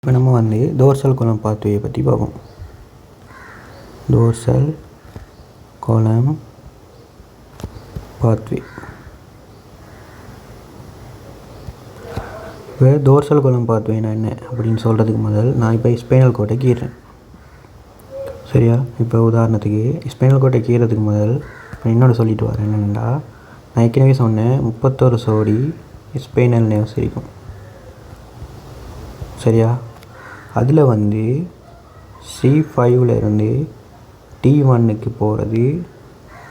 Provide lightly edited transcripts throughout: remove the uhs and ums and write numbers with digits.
இப்போ நம்ம டோர்சல் கோலம் பாத்வேயை பற்றி பார்ப்போம். டோர்சல் கோலம் பாத்வே. இப்போ டோர்சல் கோலம் பாத்வேனா என்ன அப்படின்னு சொல்கிறதுக்கு முதல் நான் இப்போ ஸ்பைனல் கோட்டை கீறேன். சரியா? இப்போ உதாரணத்துக்கு ஸ்பைனல் கோட்டை கீறதுக்கு முதல் நான் இன்னொன்று சொல்லிட்டு வரேன். என்னென்னா, நான் ஏற்கனவே சொன்னேன் 31 சோடி ஸ்பைனல் நர்வ்ஸ் இருக்கும். சரியா? அதில் C5 இருந்து T1க்கு போகிறது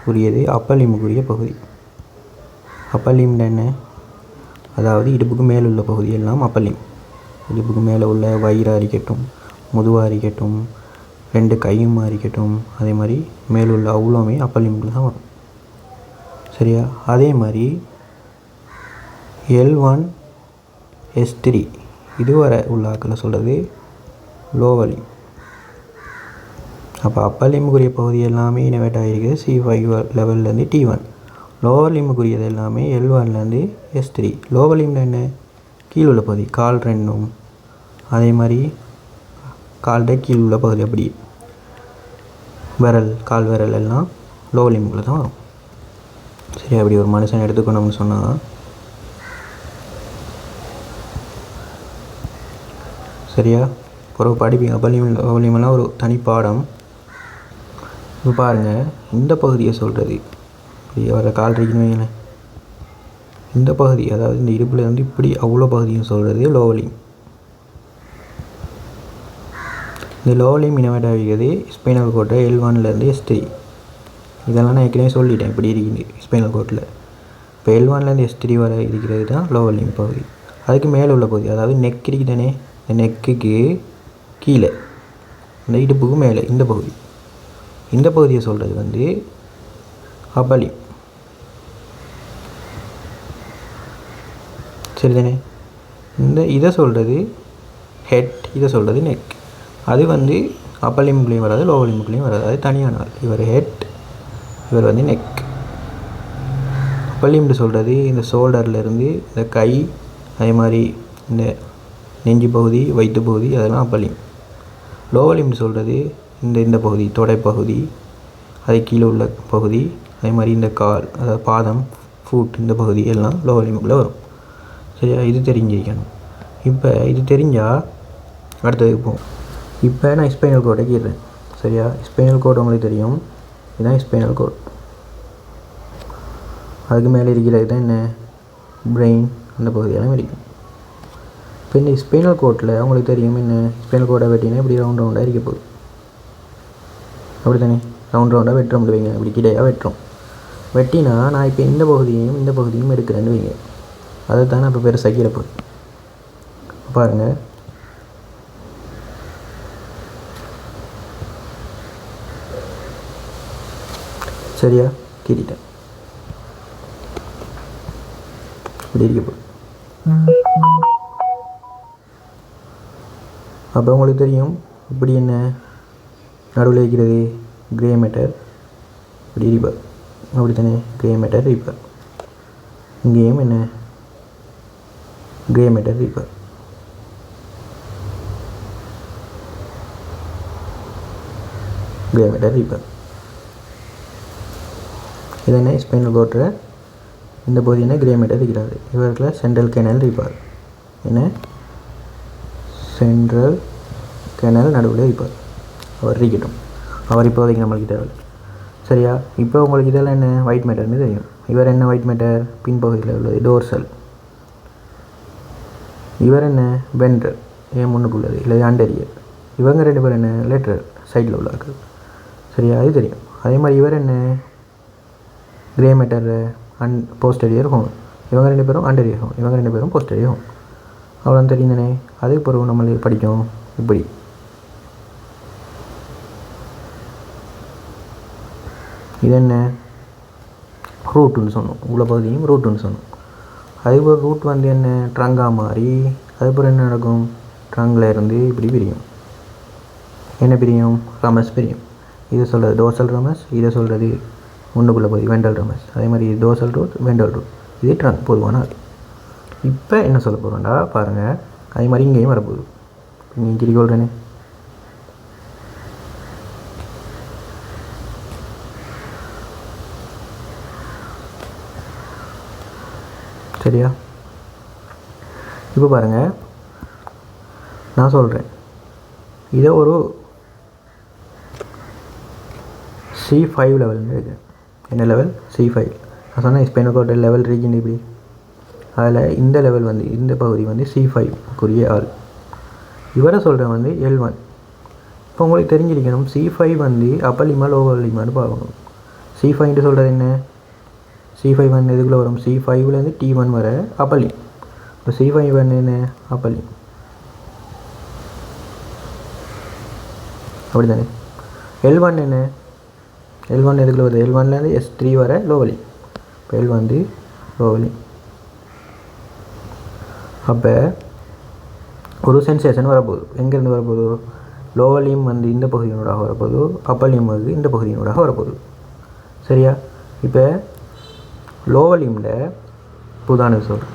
உரியது அப்பர் லிம்புக்குரிய பகுதி. அப்பர் லிம்ப்னா என்ன? அதாவது இடுப்புக்கு மேலே உள்ள பகுதி எல்லாம் அப்பர் லிம்ப். இடுப்புக்கு மேலே உள்ள வயிறாக இருக்கட்டும், முதுவாக இருக்கட்டும், 2 கையுமா இருக்கட்டும், அதே மாதிரி மேலே உள்ள அவ்வளோமே அப்பர் லிம்பில் தான் வரும். சரியா? அதே மாதிரி L1 S3 இதுவரை உள்ள ஆக்களை சொல்கிறது லோவர் லிம்ப். அப்போ அப்பர் லிம்புக்குரிய பகுதி எல்லாமே இனவேட் ஆகிருக்குது C5 லெவல்லேருந்து T1. லோவர் லிம்புக்குரியது எல்லாமே L1லேருந்து S3. லோவர் லிம்பில் என்ன? கீழே உள்ள பகுதி, கால் ரெண்டும், அதே மாதிரி கால்ட கீழே உள்ள பகுதி, அப்படி விரல், கால் விரல் எல்லாம் லோவர் லிம்புக்குள்ளே தான் வரும். சரி, அப்படி ஒரு மனுஷன் எடுத்துக்கணும்னு சொன்னால், சரியா, ஒரு படிப்பீங்க அப்பர் லிம்பெல்லாம் ஒரு தனி பாடம். இப்போ பாருங்கள், இந்த பகுதியை சொல்கிறது வர கால் இருக்குன்னு வைங்களேன், இந்த பகுதி, அதாவது இந்த இடுப்பில் இப்படி அவ்வளோ பகுதியும் சொல்கிறது லோவர் லிம்ப். இந்த லோவர் லிம்ப் இனவேட் ஆகிக்கிறது ஸ்பைனல் கோட்டை L1லேருந்து S3. இதெல்லாம் நான் ஏற்கனவே சொல்லிட்டேன் இப்படி இருக்குது ஸ்பைனல் கோட்டில். இப்போ L1லேருந்து S3 வர இருக்கிறது தான் லோவர் லிம்ப் பகுதி. அதுக்கு மேலே உள்ள பகுதி, அதாவது நெக் இருக்குதானே, இந்த நெக்குக்கு கீழே, இந்த இடுப்புக்கு மேலே இந்த பகுதி, இந்த பகுதியை சொல்கிறது அப்பர் லிம்ப். சரிதானே? இதை சொல்கிறது ஹெட், இதை சொல்கிறது நெக். அது அப்பர் லிம்புக்குள்ளேயும் வராது, லோவர் லிம்புக்குள்ளேயும் வராது. அது தனியான ஆள். இவர் ஹெட், இவர் நெக். அப்பர் லிம்பு சொல்கிறது இந்த ஷோல்டர்லேருந்து இந்த கை, அதே மாதிரி இந்த நெஞ்சு பகுதி, வயிற்று பகுதி, அதெல்லாம் அப்பர் லிம்ப். லோவர் லிம்ப் சொல்கிறது இந்த பகுதி, தொடைப்பகுதி, அது கீழே உள்ள பகுதி, அதே மாதிரி இந்த கால், அதாவது பாதம், ஃபுட், இந்த பகுதி எல்லாம் லோவர் லிம்புக்குள்ளே வரும். சரியா? இது தெரிஞ்சிருக்கணும். இப்போ இது தெரிஞ்சால் அடுத்ததுக்கு போகும். இப்போ நான் ஸ்பைனல் கோட்டை கீறேன். சரியா? ஸ்பைனல் கோட் உங்களுக்கு தெரியும், இதுதான் ஸ்பைனல் கோட். அதுக்கு மேலே இருக்கிறது தான் என்ன? பிரெயின், அந்த பகுதியெல்லாம் இருக்கும். இப்போ இந்த ஸ்பைனல் கோட்டில் உங்களுக்கு தெரியும் என்ன? ஸ்பைனல் கோட்டை வெட்டினா இப்படி ரவுண்டாக இருக்க போகுது. அப்படி தானே? ரவுண்டாக வெட்டுறோம் வைங்க, இப்படி கிடையாக வெட்டுறோம். வெட்டினா நான் இப்போ இந்த பகுதியும் எடுக்கிறேன்னு வைங்க, அதை தானே இப்போ பெருசாக கீழே போகுது. பாருங்கள், சரியா? கீறிட்டேன், இப்படி இருக்க போகுது. அப்போ உங்களுக்கு தெரியும் இப்படி என்ன நடுவில் இருக்கிறது கிரே மேட்டர், இப்படி ரீபர், அப்படி தானே? Grey matter ரீபர். இங்கேயும் என்ன? Grey matter ரீபர். Grey matter ரீபர். இது என்ன? ஸ்பைனல் கோட்டில் இந்த பகுதி என்ன? கிரே மேட்டர் இருக்கிறாரு. இவருக்குள்ள சென்ட்ரல் கேனல் ரீபர். என்ன? சென்ட்ரல் கேனல் நடுவில் இருப்பார். அவர் இருக்கட்டும், அவர் இப்போதைக்கு நம்மளுக்கு தேவை. சரியா? இப்போ உங்களுக்கு இதெல்லாம் என்ன? ஒயிட் மேட்டர்னு தெரியும். இவர் என்ன? ஒயிட் மேட்டர் பின்பகுதியில் உள்ளது டோர்சல். இவர் என்ன? வென்ட்ரல், ஏன் முன்னுக்குள்ளது, இல்லை அண்டரியர். இவங்க 2 பேர் என்ன? லேட்டரல், சைடில் உள்ளார்கள். சரியா? அது தெரியும். அதே மாதிரி இவர் என்ன? Grey matter posterior horn. இவங்க 2 பேரும் அண்டரியர் ஹோன், இவங்க 2 பேரும் போஸ்டரியர் ஹோன். அவ்வளோ தெரியும் தானே? அதுக்கு பிறகு நம்மளுக்கு படிக்கும் இப்படி. இது என்ன? ரூட்டுன்னு சொன்னோம். இவ்வளோ பகுதியும் ரூட்டுன்னு சொன்னோம். அதுக்கப்புறம் ரூட் என்ன? ட்ரங்காக மாறி அதுக்கப்புறம் என்ன நடக்கும்? ட்ரங்கில் இருந்து இப்படி பிரியும். என்ன பிரியும்? ரமஸ் பிரியும். இதை சொல்கிறது டோர்சல் ரமஸ், இதை சொல்கிறது முன்னுக்குள்ளே பகுதி வென்ட்ரல் ரமஸ். அதே மாதிரி டோர்சல் ரூட், வென்ட்ரல் ரூட், இது ட்ரங்க் பொதுவான. இப்போ என்ன சொல்ல போகிறோம்டா பாருங்கள், அதே மாதிரி இங்கேயும் வரப்போகுது. நீ சொல்கிறேனே. சரியா? இப்போ பாருங்கள், நான் சொல்கிறேன் இதை ஒரு C5 லெவல்னு இருக்கு. என்ன லெவல்? C5. நான் சொன்னேன் ஸ்பைனல் கார்டு லெவல் ரீஜன் இப்படி. அதில் இந்த லெவல் வந்து இந்த பகுதி வந்து C5க்குரிய ஆள். இவரை சொல்கிறேன் வந்து L1. இப்போ உங்களுக்கு தெரிஞ்சிருக்கணும் C5 வந்து அப்பர் லிமா லோவர் லிமான்னு பார்க்கணும். C5 சொல்கிறது என்ன? C5 வந்து எதுக்குள்ளே வரும்? C5லேருந்து T1 வர அப்பர் லிம். இப்போ C5 வந்து என்ன? அப்பர் லிம். அப்படி தானே? L1 என்ன? L1 எதுக்குள்ள வருது? L1லேருந்து S3 வர லோவலி. இப்போ L வந்து லோவலி. அப்போ ஒரு சென்சேஷன் வரப்போகுது. எங்கேருந்து வரப்போகுது? லோவலியும் வந்து இந்த பகுதியினூடாக வரப்போகுது, அப்பலியும் வந்து இந்த பகுதியினூடாக வரப்போகுது. சரியா? இப்போ லோவலியில் புதான சொல்கிறேன்,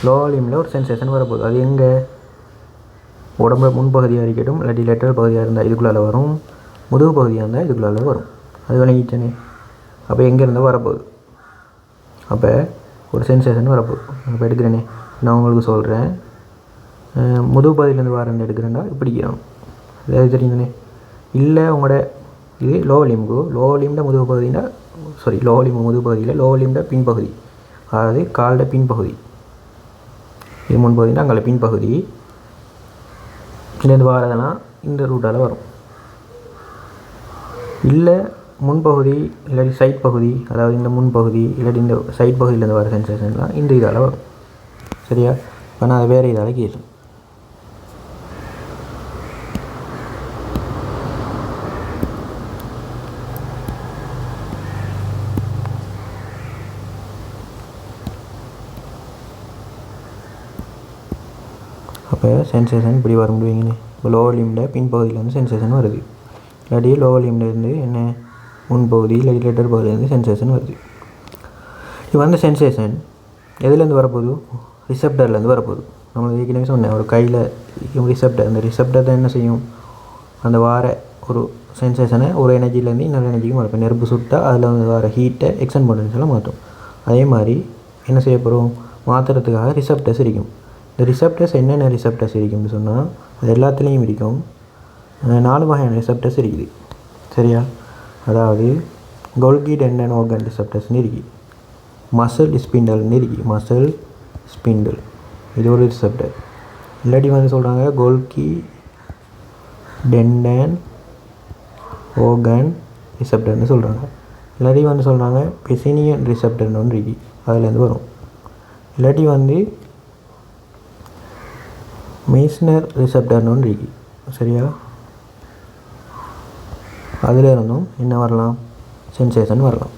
லோவலியில் ஒரு சென்சேஷன் வரப்போகுது. அது எங்கே? உடம்புல முன்பகுதியாக இருக்கட்டும், இல்லாட்டி லெட்டர் பகுதியாக இருந்தால் இதுக்குள்ளால் வரும், முதுகு பகுதியாக இருந்தால் இதுக்குள்ளால் வரும். அது விளங்கிச்சனே? அப்போ எங்கேருந்து வரப்போகுது? அப்போ ஒரு சென்சேஷன் வரப்போகுது. இப்போ எடுக்கிறேனே, நான் உங்களுக்கு சொல்கிறேன், முதுகு பகுதியிலேருந்து வரேன்னு எடுக்கிறேன்னா இப்படி இருக்கணும். அதாவது தெரியுதுனே? இல்லை உங்களோட இது லோவலிம்பு, லோவலிம்ட முதுகு பகுதினா லோவலிம்பு முதுகு பகுதியில் லோவலிம்ட பின்பகுதி, அதாவது காலோட பின்பகுதி. இது முன்பகுதினா அங்கே பின்பகுதி. இதுலேருந்து வரதெல்லாம் இந்த ரூட்டால் வரும். இல்லை முன்பகுதி இல்லாட்டி சைட் பகுதி, அதாவது இந்த முன்பகுதி இல்லாட்டி இந்த சைட் பகுதியிலேருந்து வர சென்சேஷன்லாம் இந்த இதால் வரும். சரியா? இப்போ நான் அதை வேறு இதால் கேட்கும். அப்போ சென்சேஷன் இப்படி வர முடியுங்கண்ணே. இப்போ லோவர் லிமில் பின்பகுதியிலேருந்து சென்சேஷன் வருது, இல்லாட்டி லோவர் லிமிலேருந்து என்ன முன்பகுதி இல்லாட்டி லெட்டர் பகுதியிலேருந்து சென்சேஷன் வருது. இப்போ அந்த சென்சேஷன் எதுலேருந்து வரப்போகுது? ரிசெப்டர்லேருந்து வரப்போகுது. நம்மளுக்கு ஏற்கனவே சொன்னேன், ஒரு கையில் ரிசெப்டர், அந்த ரிசெப்டர் தான் என்ன செய்யும்? அந்த வார ஒரு சென்சேஷனை ஒரு எனர்ஜிலேருந்து இன்னொரு எனர்ஜிக்கு மாறும். நெருப்பு சுட்டால் அதில் வந்து வர ஹீட்டை எக்ஸ்டெண்ட் பொட்டன்ஷியலாக மாற்றும். அதே மாதிரி என்ன செய்ய போகிறோம்? மாற்றுறதுக்காக ரிசெப்டர்ஸ் இருக்கும். இந்த ரிசெப்டர்ஸ் என்னென்ன ரிசெப்டர்ஸ் இருக்கும்னு சொன்னால் அது எல்லாத்துலேயும் இருக்கும். 4 வகையான ரிசெப்டர்ஸ் இருக்குது. சரியா? அதாவது கோல்கி டெண்டன் ஆர்கன் ரிசெப்டர்ஸ்னு இருக்குது, மசில் ஸ்பிண்டல்னு இருக்குது, மசில் ஸ்பிண்டில் இது ஒரு ரிசெப்டர். இல்லாட்டி வந்து சொல்கிறாங்க கோல்கி டெண்டன் ஆர்கன் ரிசெப்டர்னு சொல்கிறாங்க. இல்லாட்டி வந்து சொல்கிறாங்க பெசினியன் ரிசெப்டர்னு ஒன்று இருக்குது, அதுலேருந்து வரும். இல்லாட்டி வந்து மெய்ஸ்னர் ரிசெப்டர்னு ஒன்று இருக்குது. சரியா? அதில் இருந்தும் என்ன வரலாம்? சென்சேஷன் வரலாம்.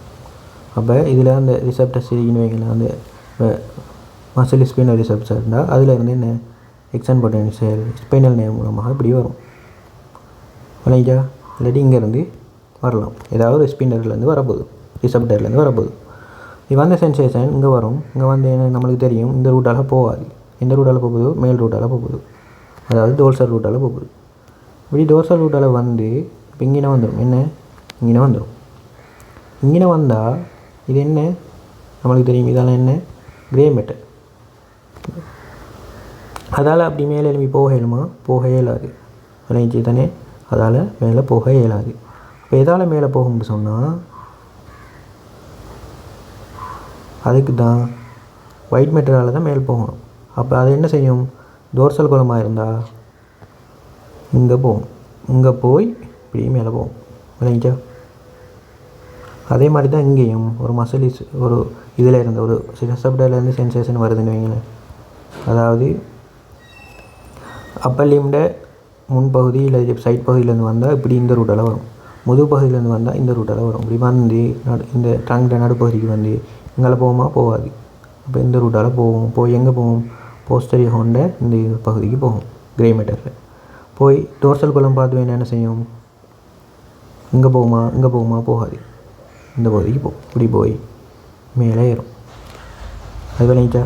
அப்போ இதில் அந்த ரிசெப்டர்ஸ் இருக்குன்னு வைங்களேன், அந்த மசில் ஸ்பைனல் ரிசெப்டர் இருந்தால் அதில் இருந்து என்ன எக்ஸ்டெண்ட் பொட்டன்ஷியல் ஸ்பைனல் நேர் மூலமாக இப்படி வரும். விளைஞ்சா? இல்லாட்டி இங்கேருந்து வரலாம், ஏதாவது ஸ்பின்னர்லேருந்து வரப்போகுது, ரிசெப்டர்லேருந்து வரப்போகுது. இது வந்து சென்சேஷன் இங்கே வரும். இங்கே வந்து என்ன நம்மளுக்கு தெரியும், இந்த ரூட்டால் போகாது. எந்த ரூட்டால் போகுது? மேல் ரூட்டால் போகுது, அதாவது டோர்சல் ரூட்டால் போகுது. இப்படி டோர்சல் ரூட்டால் வந்து இப்போ இங்கே வந்துடும். என்ன? இங்கே வந்துடும். இங்கே வந்தால் இது என்ன நம்மளுக்கு தெரியும், இதெல்லாம் என்ன? Grey matter. அதால் அப்படி மேலே எழுப்பி போக இயலுமா? போக இயலாது. விளைஞ்சி தானே? அதால் மேலே போக இயலாது. இப்போ எதால் மேலே போகும்னு சொன்னால் அதுக்கு தான் ஒயிட் மேட்டரால் தான் மேலே போகணும். அப்போ அது என்ன செய்யும்? டோர்சல் குளமாக இருந்தால் இங்கே போகும், இங்கே போய் இப்படி மேலே போகும். விளைஞ்சா? அதே மாதிரி தான் இங்கேயும் ஒரு மசிலிஸ் ஒரு இதில் இருந்த ஒரு ரிசெப்டர்லேருந்து சென்சேஷன் வருதுன்னு வைங்களேன். அதாவது அப்பர் லிம்ட முன்பகுதி இல்லை சைட் பகுதியிலேருந்து வந்தால் இப்படி இந்த ரூட்டால் வரும், முதுகு பகுதியிலேருந்து வந்தால் இந்த ரூட்டால் வரும். இப்படி வந்து இந்த ட்ரங்க் நடுப்பகுதிக்கு வந்து இங்கே போகுமா? போகாது. அப்போ இந்த ரூட்டால் போகும். போய் எங்கே போகும்? போஸ்டரியர் ஹோண்ட இந்த பகுதிக்கு போகும், கிரே மேட்டரில் போய் டோர்சல் குளம் பார்த்து வேணும் என்ன செய்யும்? இங்கே போகுமா? இங்கே போகுமா? போகாது. இந்த பகுதிக்கு போகும். இப்படி போய் மேலே ஏறும். அது விளைஞ்சா?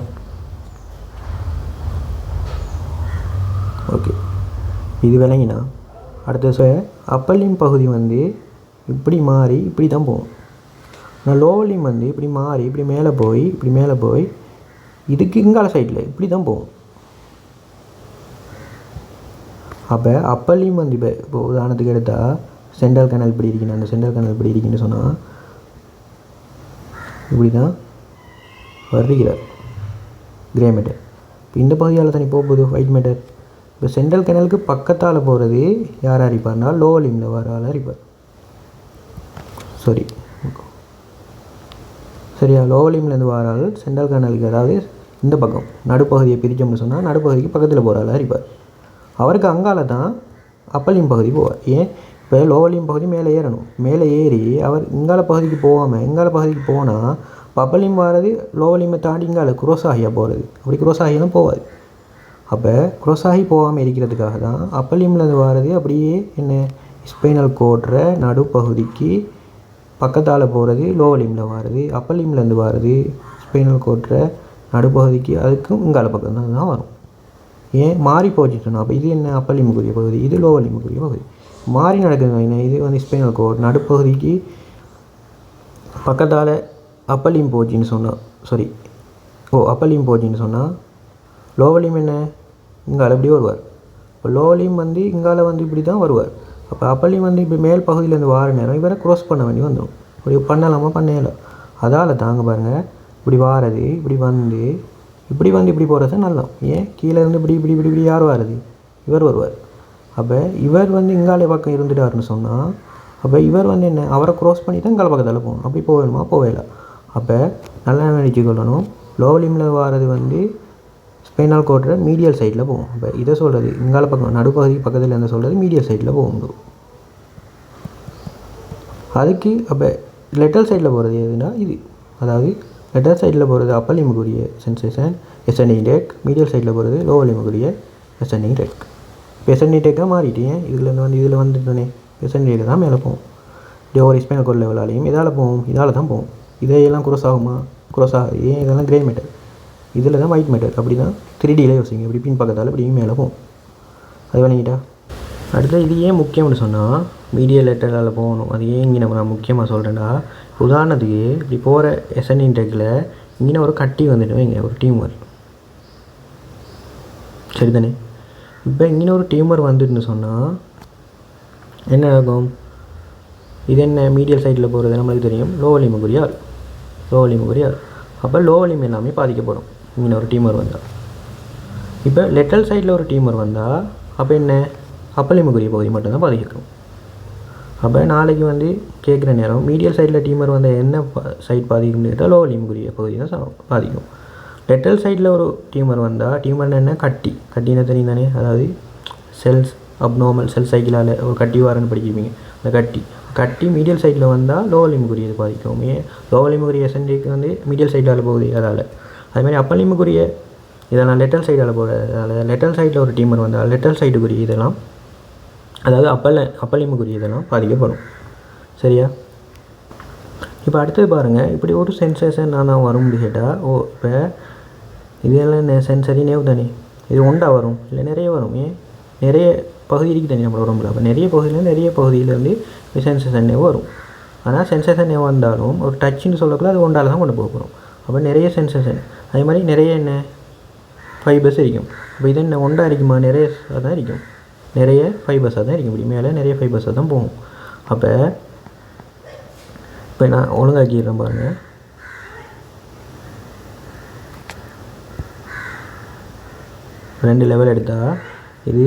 ஓகே. இது விளங்கினா அடுத்த அப்பலிம் பகுதி வந்து இப்படி மாறி இப்படி தான் போகும். ஆனால் லோவலிம் வந்து இப்படி மாறி இப்படி மேலே போய் இதுக்கு இங்கால சைடில் இப்படி தான் போகும். அப்போ அப்பலிம் வந்து இப்போ உதாரணத்துக்கு எடுத்தால் சென்ட்ரல் கேனல் இப்படி இருக்குன்னு, அந்த சென்ட்ரல் கேனல் இப்படி இருக்குன்னு சொன்னால் இப்படி தான் வருகிறார் கிரே மேட்டர். இப்போ இந்த பகுதியால் தனி போகுது ஒயிட் மேட்டர். இப்போ சென்ட்ரல் கேனலுக்கு பக்கத்தால் போகிறது யார் அரிப்பார்னா லோவலிமில் வர ஆள் அரிப்பார். சரியா, லோவலிம்லேருந்து வர ஆள் சென்ட்ரல் கேனலுக்கு, அதாவது இந்த பக்கம் நடுப்பகுதியை பிரித்தோம்னு சொன்னால் நடுப்பகுதிக்கு பக்கத்தில் போகிற ஆள் அரிப்பார். அவருக்கு அங்கால தான் அப்பலிம் பகுதி போவார். ஏன், இப்போ லோவலிம் பகுதி மேலே ஏறணும், மேலே ஏறி அவர் இங்கால பகுதிக்கு போகாமல் இங்கால பகுதிக்கு போனால் இப்போ அப்பலிம் வர்றது லோவலிமை தாண்டி இங்கால குரோஸ் ஆகியாக போகிறது. அப்படி குரோஸ் ஆகியெல்லாம் போகாது. அப்போ குரோஸ் ஆகி போகாமல் இருக்கிறதுக்காக தான் அப்பலிம்லேருந்து வர்றது அப்படியே என்ன ஸ்பைனல் கோட்ற நடுப்பகுதிக்கு பக்கத்தால் போகிறது லோவலிமில் வர்றது, அப்பலிம்லேருந்து வர்றது ஸ்பைனல் கோட்ற நடுப்பகுதிக்கு அதுக்கும் இங்கால பக்கம் தான் வரும். ஏன் மாறி போச்சுட்டோம். அப்போ இது என்ன அப்பலிமுக்குரிய பகுதி, இது லோவலிமுக்குரிய பகுதி. மாறி நடக்குது என்ன, இது வந்து ஸ்பைனல் கோட் நடுப்பகுதிக்கு பக்கத்தால் அப்பலிம் போச்சுன்னு சொன்னால் அப்பலிம் போச்சுன்னு சொன்னால் லோவலிம் என்ன இங்கால இப்படி வருவார். இப்போ லோவலிம் வந்து இங்கால வந்து இப்படி தான் வருவார். அப்போ அப்பலிம் வந்து இப்படி மேல் பகுதியிலேருந்து வார நேரம் இவரை க்ராஸ் பண்ண வேண்டி வந்துடும். இப்படி பண்ணலாமா பண்ணல, அதால் தாங்க பாருங்கள் இப்படி வாரது இப்படி வந்து இப்படி போகிறது நல்லா. ஏன் கீழே இருந்து இப்படி யார் வாரது, இவர் வருவார். அப்போ இவர் வந்து இங்காலே பக்கம் இருந்துட்டாருன்னு சொன்னால் அப்போ இவர் வந்து என்ன அவரை க்ராஸ் பண்ணி தான் இங்கால பக்கத்தில் போகணும். அப்படி போகணுமா போகல. அப்போ நல்லா நினச்சி கொள்ளணும், லோவலிமில் வாரது வந்து ஸ்பைனல் கோட்ற மீடியல் சைடில் போகும். அப்போ இதை சொல்கிறது இங்கால பக்கம் நடுப்பகுதி பக்கத்தில் என்ன சொல்கிறது மீடியல் சைடில் போகும். அதுக்கு அப்போ லெட்டல் சைடில் போகிறது எதுனா இது, அதாவது லெட்டல் சைடில் போகிறது அப்பலிமுக்குரிய சென்சேஷன் எசெண்டிங் டேக், மீடியல் சைடில் போகிறது லோவலிமுக்குரிய எசெண்டிங் டேக். இப்போ எசெண்டிங் டேக்காக மாறிட்டேன், இதில் வந்துட்டோன்னே எசெண்டிங் டேக் தான் மேலே போகும். ஒரு ஸ்பைனல் கோட் லெவலாலையும் இதால் தான் போகும். இதையெல்லாம் குரோஸ் ஆகுமா, குரோஸ் ஆகுது. ஏன், இதெல்லாம் கிரே மேட்டர், இதில் தான் ஒயிட் மேட்டர். அப்படி தான் 3Dயில் யோசிங்க, இப்படி பின் பக்கத்தால் இப்படியும் மேலே போகும். அது வணங்கிட்டா. அடுத்து இது ஏன் முக்கியம்னு சொன்னால் மீடியல் லெட்டரால் போகணும். அது ஏன் இங்கே நான் முக்கியமாக சொல்கிறேன்னா, உதாரணத்துக்கு இப்படி போகிற எசெண்டிங் டேக்கில் இங்கே ஒரு கட்டி வந்துட்டு இங்கே ஒரு டியூமர், சரிதானே. இப்போ இங்கே ஒரு டியூமர் வந்துட்டுன்னு சொன்னால் என்ன ஆகும், இது என்ன மீடியல் சைடில் போகிறது நம்மளுக்கு தெரியும் லோவலிமுக்குரிய ஆள். அப்போ லோவலிம் எல்லாமே பாதிக்கப்படும் இங்கே ஒரு டியூமர் வந்தால். இப்போ லெட்டல் சைடில் ஒரு டியூமர் வந்தால் அப்போ என்ன அப்பலிமுக்குரிய பகுதி மட்டும்தான் பாதிக்கும். அப்போ நாளைக்கு வந்து கேட்குற நேரம் மீடியல் சைடில் டியூமர் வந்தால் என்ன சைட் பாதிக்கும்னு கேட்டால் லோவலிமுக்குரிய பகுதி தான் பாதிக்கும். லெட்டல் சைடில் ஒரு டியூமர் வந்தால் டியூமர்னு என்ன கட்டின்னு தெரியும் தானே, அதாவது செல்ஸ் அப்நார்மல் செல் சைக்கிளால் ஒரு கட்டி வாரன்னு படிச்சிருப்பீங்க. அந்த கட்டி மீடியல் சைடில் வந்தால் லோவலிமுக்குரியது பாதிக்கும். ஏன், லோவலிமுக்குரிய எசெண்டிக்கு வந்து மீடியல் சைடால் போகுது, அதால். அதுமாதிரி அப்பலிமுக்குரிய இதெல்லாம் லெட்டல் சைடால் போகிறதால லெட்டல் சைடில் ஒரு டியூமர் வந்தால் லெட்டல் சைடுக்குரிய இதெல்லாம், அதாவது அப்பலிமுக்குரிய இதெல்லாம் பாதிக்கப்படும். சரியா. இப்போ அடுத்தது பாருங்கள், இப்படி ஒரு சென்சேஷன் நான் வரும்னு கேட்டால் இப்போ இதெல்லாம் என்ன சென்சரி நேவ் தானே, இது ஒன்றா வரும் இல்லை நிறைய வரும். ஏன், நிறைய பகுதி இருக்குது தானே நம்மளோட உடம்புல. அப்போ நிறைய பகுதியிலேருந்து சென்சேஷன் நேவ் வரும். ஆனால் சென்சேஷன் நேவ் வந்தாலும் ஒரு டச்சுன்னு சொல்லக்குள்ள அது ஒன்றால் தான் கொண்டு போக போகிறோம். அப்போ நிறைய சென்சேஷன், அதே மாதிரி நிறைய என்ன ஃபைபர்ஸ் இருக்கும். இப்போ இது என்ன ஒன்றா இருக்குமா, நிறைய தான் இருக்கும், நிறைய ஃபைபர்ஸாக தான் இருக்கும். இப்படி மேலே நிறைய ஃபைபர்ஸாக தான் போகும். அப்போ இப்போ நான் ஒழுங்காக்கிடுறேன் பாருங்கள். ரெண்டு லெவல் எடுத்தால் இது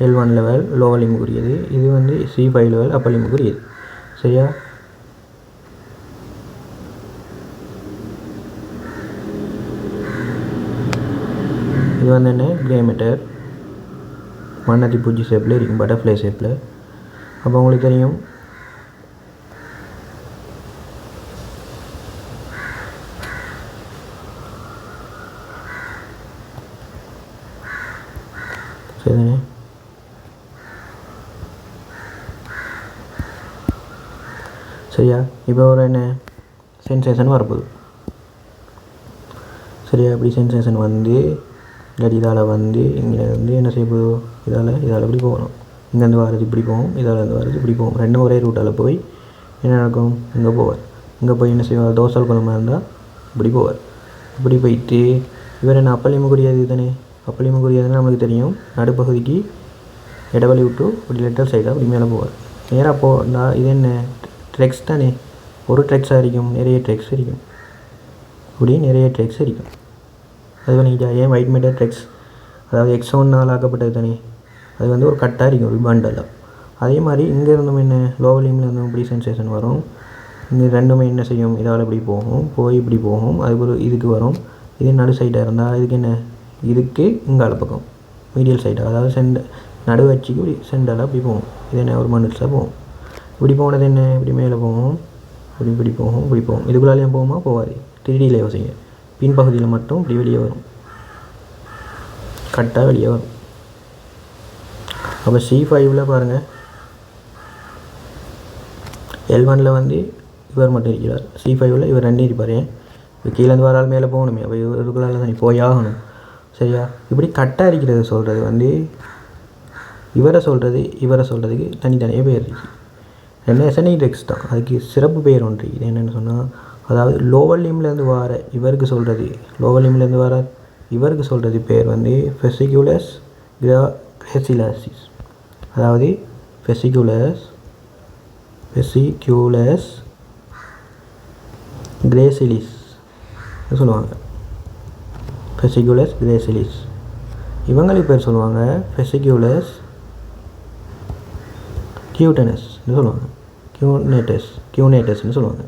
L1 லெவல் லோவலிமுக்குரியது, இது வந்து C5 லெவல் அப்பலிமுக்குரியது. சரியா. இது வந்து என்ன கிரே மேட்டர் வண்ணத்தி பூச்சி ஷேப்பில் இருக்கும், பட்டர்ஃப்ளை ஷேப்பில். அப்போ உங்களுக்கு தெரியும் சரிதானே. சரியா. இப்போ ஒரு என்ன சென்சேஷன் வரப்போகுது. சரியா. இப்படி சென்சேஷன் வந்து இல்லாட்டி இதால் வந்து இங்கே வந்து என்ன செய்ய போதும், இதால் இப்படி போகணும். இங்கேருந்து வரது இப்படி போகும், இதால் இருந்து வரது இப்படி போகும். ரெண்டும் ஒரே ரூட்டால் போய் என்ன நடக்கும், இங்கே போவார். இங்கே போய் என்ன செய்வார், தோசை குழம்பு இருந்தால் இப்படி போவார். இப்படி போயிட்டு இவர் என்ன அப்பளியமுக்குரியது தானே, அப்பளியமுக்குரியதுன்னு நம்மளுக்கு தெரியும். நடுப்பகுதிக்கு இடவெளி விட்டு இப்படி லெட்டர் சைடாக அப்படி மேலே போவார். நேராக நான் இது என்ன ட்ரெக்ஸ் தானே, ஒரு ட்ரெக்ஸாக இருக்கும், நிறைய ட்ரெக்ஸ் இருக்கும், இப்படி நிறைய ட்ரெக்ஸ் இருக்கும். அது நீங்கள் ஏன் ஒயிட் மேட்டர் ட்ரெக்ஸ், அதாவது X1 ஆக்கப்பட்டது தானே, அது வந்து ஒரு கட்டாக இருக்கும், ஒரு பண்டலாக. அதே மாதிரி இங்கே இருந்தும் என்ன லோ வால்யூமில் இருந்தும் இப்படி சென்சேஷன் வரும். இங்கே ரெண்டுமே என்ன செய்யும், இதால் இப்படி போகும், போய் இப்படி போகும், அதுக்கு ஒரு இதுக்கு வரும். இது நடு சைடாக இருந்தால் இதுக்கு என்ன, இதுக்கு இங்கால பக்கம் மீடியல் சைடாக, அதாவது நடு வச்சுக்கு இப்படி சென்டராக இப்படி போகும். இது என்ன ஒரு மண்ணில் போகும். இப்படி போனது என்ன, இப்படி மேலே போகும், இப்படி போகும், இப்படி போகும். இதுக்குள்ளாலேயும் போகுமா, போகாது. 3Dயில் யோசிங்க. பின்பகுதியில் மட்டும் இப்படி வெளியே வரும், கட்டாக வெளியே வரும். அப்போ C5ல் பாருங்கள், L1 வந்து இவர் மட்டும் இருக்கிறார், C5ல் இவர் 2 இருப்பார். இப்போ கீழேருந்து வரால் மேலே போகணுமே, அப்போ இவருக்குள்ளால் தான் போயாகணும். சரியா, இப்படி கட்டாக இருக்கிறது சொல்கிறது வந்து இவரை சொல்கிறதுக்கு தனித்தனியாக பேர் இருக்குது. ரெண்டு எஸ்என்இ டெக்ஸ்ட் தான், அதுக்கு சிறப்பு பேர் ஒன்று. இது என்னென்னு சொன்னால், அதாவது லோ வால்யூம்லேருந்து வர இவருக்கு சொல்கிறது, லோ வால்யூம்லேருந்து வர இவருக்கு சொல்கிறது பேர் வந்து ஃபெசிகுலஸ் கிரேசிலாசிஸ். அதாவது ஃபெசிகுலஸ் கிரேசிலிஸ் சொல்லுவாங்க. ஃபெசிகுலஸ் கிரேசிலிஸ். இவங்களுக்கு பேர் சொல்லுவாங்க ஃபெசிகுலஸ் கியூட்டனஸ்ன்னு சொல்லுவாங்க, கியூனேட்டஸ்ன்னு சொல்லுவாங்க.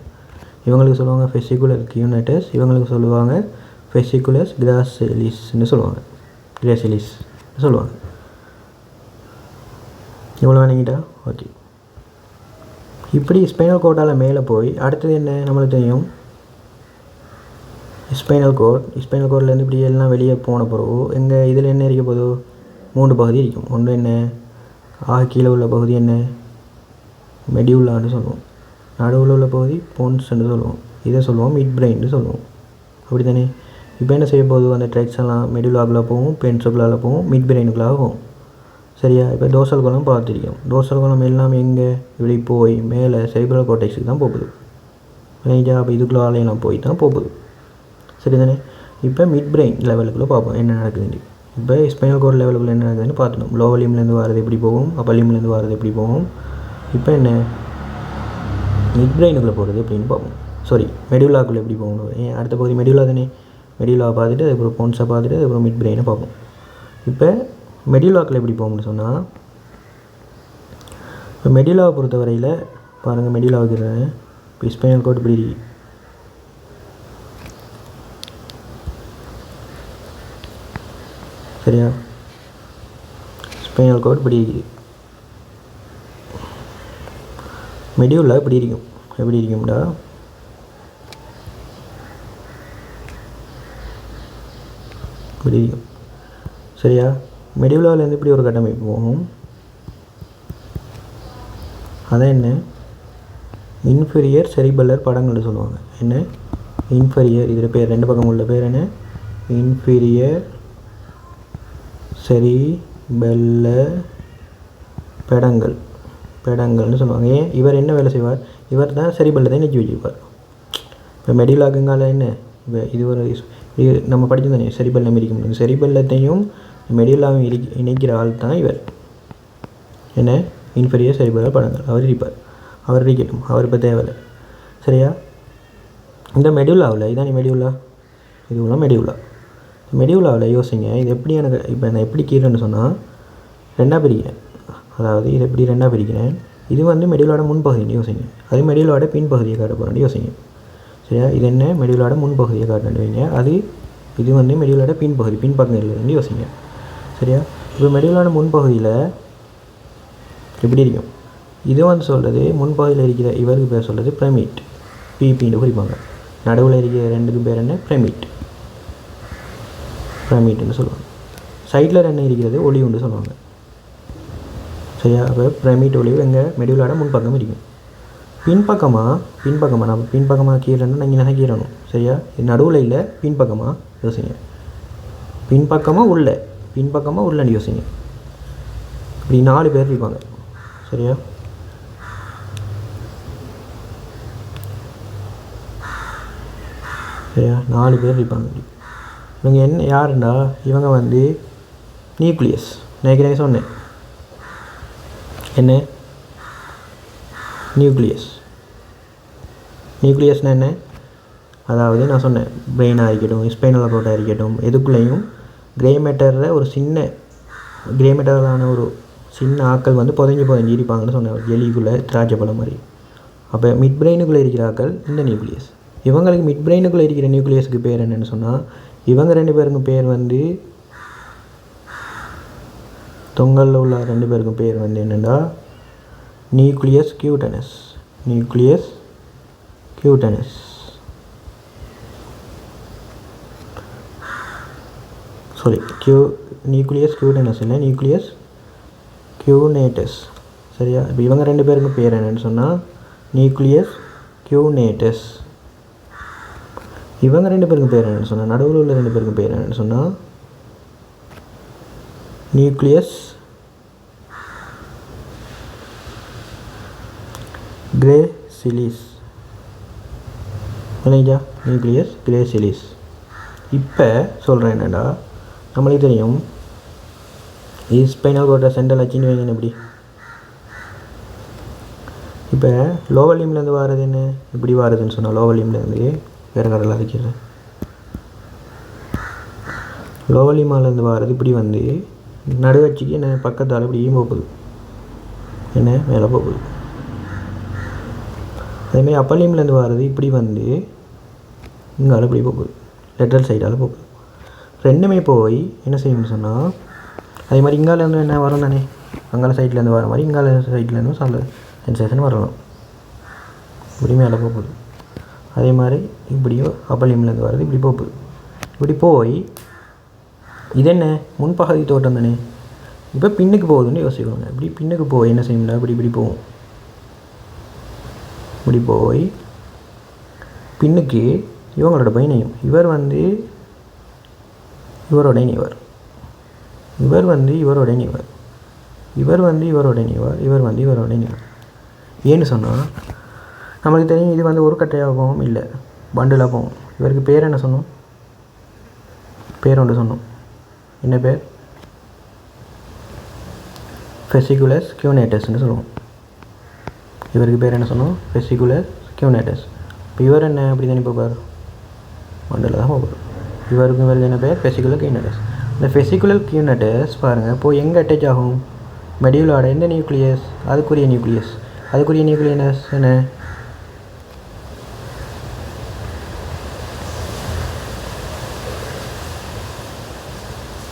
இவங்களுக்கு சொல்லுவாங்க ஃபெசிகுலர் கியூனேட்டஸ், இவங்களுக்கு சொல்லுவாங்க ஃபெசிகுலஸ் கிராசிலிஸ்ன்னு சொல்லுவாங்க, கிரேசிலிஸ்ன்னு சொல்லுவாங்க. இவ்வளோ வேணுங்கிட்டா ஓகே. இப்படி ஸ்பைனல் கோட்டால் மேலே போய் அடுத்தது என்ன நம்மளுக்கு தெரியும், ஸ்பைனல் கோட்லேருந்து இப்படி எல்லாம் வெளியே போன பிறகு எங்கள் இதில் என்ன இருக்க போதோ 3 பகுதி இருக்கும். ஒன்று என்ன, கீழே உள்ள பகுதி என்ன மெடியுலான்னு சொல்லுவோம், நடுவில் உள்ள பகுதி போன்ஸ்ன்னு சொல்லுவோம், இதை சொல்லுவோம் மிட் பிரெயின்னு சொல்லுவோம். அப்படி தானே. இப்போ என்ன செய்ய போகுது, அந்த ட்ரெக்ஸ் எல்லாம் மெடியுலாக்குள்ளே போகும், பென்சோக்குள்ளால் போகும், மிட் பிரெயினுக்குள்ளாக போகும். சரியா. இப்போ டோர்சல் கோலம் பார்த்துருக்கோம். டோர்சல் கோலம் எல்லாமே எங்கே இப்படி போய் மேலே செரிப்ரல் கோர்டெக்ஸுக்கு தான் போகுது. அப்போ இதுக்குள்ளாலையெல்லாம் போய் தான் போகுது. சரி தானே. இப்போ மிட் பிரெயின் லெவலுக்குள்ளே பார்ப்போம் என்ன நடக்குதுன்னு. இப்போ ஸ்பைனல் கோட் லெவலுக்குள்ளே என்ன நடக்குதுன்னு பார்த்துட்டோம். லோ வால்யூம்லேருந்து வரது எப்படி போகும், அப்பர் வால்யூம்லேருந்து வரது எப்படி போகும். இப்போ என்ன மிட் பிரெயினுக்குள்ளே போகிறது எப்படின்னு பார்ப்போம். சாரி, மெடியுலாக்குள்ளே எப்படி போகணும். அடுத்த பகுதி மெடியுலா தானே. மெடியுலாவை பார்த்துட்டு அதுக்கப்புறம் போன்ஸை பார்த்துட்டு அதுக்கப்புறம் மிட் பிரெயினை பார்ப்போம். இப்போ மெடியுலாக்குள்ளே எப்படி போகும்னு சொன்னால், இப்போ மெடியுலாவை பொறுத்த வரையில் பாருங்கள், மெடியுலாவுக்கு இப்போ ஸ்பைனல் கோட் இப்படி சரியா. ஸ்பைனல் கோட் இப்படி இருக்குது, மெடியுலா இப்படி இருக்கும். எப்படி இருக்கும்டா, இப்படி இருக்கும். சரியா. மெடியுலாவிலேருந்து இப்படி ஒரு கட்டமைப்பு போகும். அதான் என்ன இன்ஃபீரியர் செரிபல்லர் படங்கள்னு சொல்லுவாங்க. என்ன இன்ஃபீரியர், இதில் பேர் 2 பக்கம் உள்ள பேர் என்ன இன்ஃபீரியர் செரிபல்லர் பெடங்கள்னு சொல்லுவாங்க. ஏன் இவர் என்ன வேலை செய்வார், இவர் தான் செரிபல்லத்தை நிற்கி வச்சுருப்பார். இப்போ மெடியுலாக்குங்கால என்ன, இப்போ இது நம்ம படிச்சிருந்தோம் செரிபல்லம் இருக்க முடியும். செரிபல்லத்தையும் மெடியுலாவையும் இணைக்கிற ஆள் தான் இவர். என்ன இன்ஃபீரியர் செரிபல்லர் படங்கள். அவர் இருக்கட்டும், அவர் இப்போ தேவையில்லை. சரியா. இந்த மெடியுலாவில் இதான் மெடியுலா, இதுவெல்லாம் மெடியுலாவில் யோசிங்க. இது எப்படி எனக்கு இப்போ நான் எப்படி கீழேன்னு சொன்னால் 2ஆக பிரிக்கிறேன். அதாவது இது எப்படி 2ஆக பிரிக்கிறேன். இது வந்து மெடியுலோட முன்பகுதின்னு யோசிங்க, அது மெடியுலோட பின்பகுதியை காட்ட போகிறேன்னு யோசிங்க. சரியா. இது என்ன மெடியுலோட முன்பகுதியை காட்டுவீங்க, இது வந்து மெடியுலோட பின்பகுதியிலேருந்து யோசிங்க. சரியா. இப்போ மெடியுலோட முன்பகுதியில் எப்படி இருக்கும், இது வந்து சொல்கிறது முன்பகுதியில் இருக்கிற இவருக்கு பேர் சொல்கிறது பிரமிட், பிபின்னு குறிப்பாங்க. நடுவில் இருக்கிற 2க்கும் பேர் என்ன பிரமிட்னு சொல்லுவாங்க. சைடில் என்ன இருக்கிறது ஒளிவுன்னு சொல்லுவாங்க. சரியா. அப்போ பிரமிட் ஒளிவு எங்கள் மெடியுலோட முன்பக்கம் இருக்கும். பின்பக்கமாக கீழேன்னு நீங்கள் நினைக்கிறணும். சரியா. இது நடுவில் இல்லை, பின்பக்கமாக யோசிங்க. பின்பக்கமாக உள்ளன்னு யோசிங்க. இப்படி 4 பேர் இருப்பாங்க. சரியா? சரியா? 4 பேர் இருப்பாங்க. இவங்க என்ன யாருண்டா, இவங்க வந்து நியூக்ளியஸ். நான் சொன்னேன் என்ன நியூக்ளியஸ்னால் என்ன? அதாவது நான் சொன்னேன் பிரெயினாக இருக்கட்டும், ஸ்பைனல் கார்டாக இருக்கட்டும், எதுக்குள்ளேயும் கிரே மேட்டரான ஒரு சின்ன ஆக்கள் வந்து புதைஞ்சு இருப்பாங்கன்னு சொன்னேன், எலிக்குள்ளே திராட்சை பழம் மாதிரி. அப்போ மிட் பிரெயினுக்குள்ளே இருக்கிற ஆக்கள் இந்த நியூக்ளியஸ். இவங்களுக்கு மிட் பிரெயினுக்குள்ளே இருக்கிற நியூக்ளியஸுக்கு பேர் என்னென்னு சொன்னால், இவங்க 2 பேருக்கும் பேர் வந்து தொங்கலில் உள்ள 2 பேருக்கும் பேர் வந்து என்னென்னா நியூக்ளியஸ் கியூட்டனஸ். நியூக்ளியஸ் கியூட்டனஸ் இல்லை, நியூக்ளியஸ் கியூனேட்டஸ். சரியா? இப்போ இவங்க 2 பேருக்கும் பேர் என்னென்னு சொன்னால் நியூக்ளியஸ் கியூனேட்டஸ். இவங்க 2 பேருக்கும் பேர் என்னென்னு சொன்னால், நடுவில் உள்ள 2 பேருக்கும் பேர் என்னென்னு சொன்னால் நியூக்ளியஸ் கிரேசிலிஸ். இல்லைங்களா? நியூக்ளியஸ் கிரேசிலிஸ். இப்போ சொல்கிறேன் என்னடா, நம்மளுக்கு தெரியும் ஸ்பைனல் கார்டை சென்ட்ரல் வச்சுன்னு வைங்க. எப்படி இப்போ லோவர் லிம்லேருந்து வாரது என்ன, இப்படி வாரதுன்னு சொன்னால் லோவர் லிம்லேருந்து வேறு கடலாக இருக்கிறது. லோவர் லிம்லேருந்து வாரது இப்படி வந்து நடுவச்சுக்கு என்ன பக்கத்தால் இப்படியும் போகுது, என்ன மேலே போகுது. அதேமாதிரி அப்பர் லிம்லேருந்து வாரது இப்படி வந்து இங்கால இப்படி போகுது, லெட்டரல் சைடால் போகுது. ரெண்டுமே போய் என்ன செய்யணும்னு சொன்னால், அதே மாதிரி இங்காலேருந்து என்ன வரும் தானே, அங்கால சைட்லேருந்து வர மாதிரி இங்கால சைட்லேருந்து சால சென்சேஷன் வரணும், இப்படி மேலே போகுது. அதே மாதிரி இப்படியோ அப்பர் லிம்லேருந்து வர்றது இப்படி போகுது. இப்படி போய் இது என்ன முன்பகுதி தோட்டம் தானே, இப்போ பின்னுக்கு போகுதுன்னு யோசிக்கணும். இப்படி பின்னுக்கு போய் என்ன செய்யணும்னா இப்படி போகும். இப்படி போய் பின்னுக்கு இவங்களோட பயனையும், இவர் வந்து இவரோட இணைவர், இவர் வந்து இவரோட இணைவர், இவர் வந்து இவரோட இணைவர், இவர் வந்து இவரோட இணைவர். ஏன்னு சொன்னால் நம்மளுக்கு தெரியும் இது வந்து ஒரு கட்டையாக போகும், இல்லை பண்டிலாக போகும். இவருக்கு பேர் என்ன சொன்னோம், பேர் ஒன்று சொன்னோம். என்ன பேர்? ஃபெசிகுலஸ் கியூனேட்டஸ்ன்னு சொல்லுவோம். இவருக்கு பேர் என்ன சொன்னோம்? ஃபெசிகுலஸ் கியூனேட்டஸ். இப்போ இவர் என்ன அப்படி தானே போவார், பண்டில் தான் போவார். இவருக்கு என்ன பேர்? ஃபெசிகுலர் கியூனேட்டஸ். இந்த ஃபெசிகுலர் கியூனேட்டஸ் பாருங்கள் இப்போது எங்கே அட்டாச் ஆகும்? மெடியுலாட எந்த நியூக்ளியஸ்? அதுக்குரிய நியூக்ளியஸ் என்ன?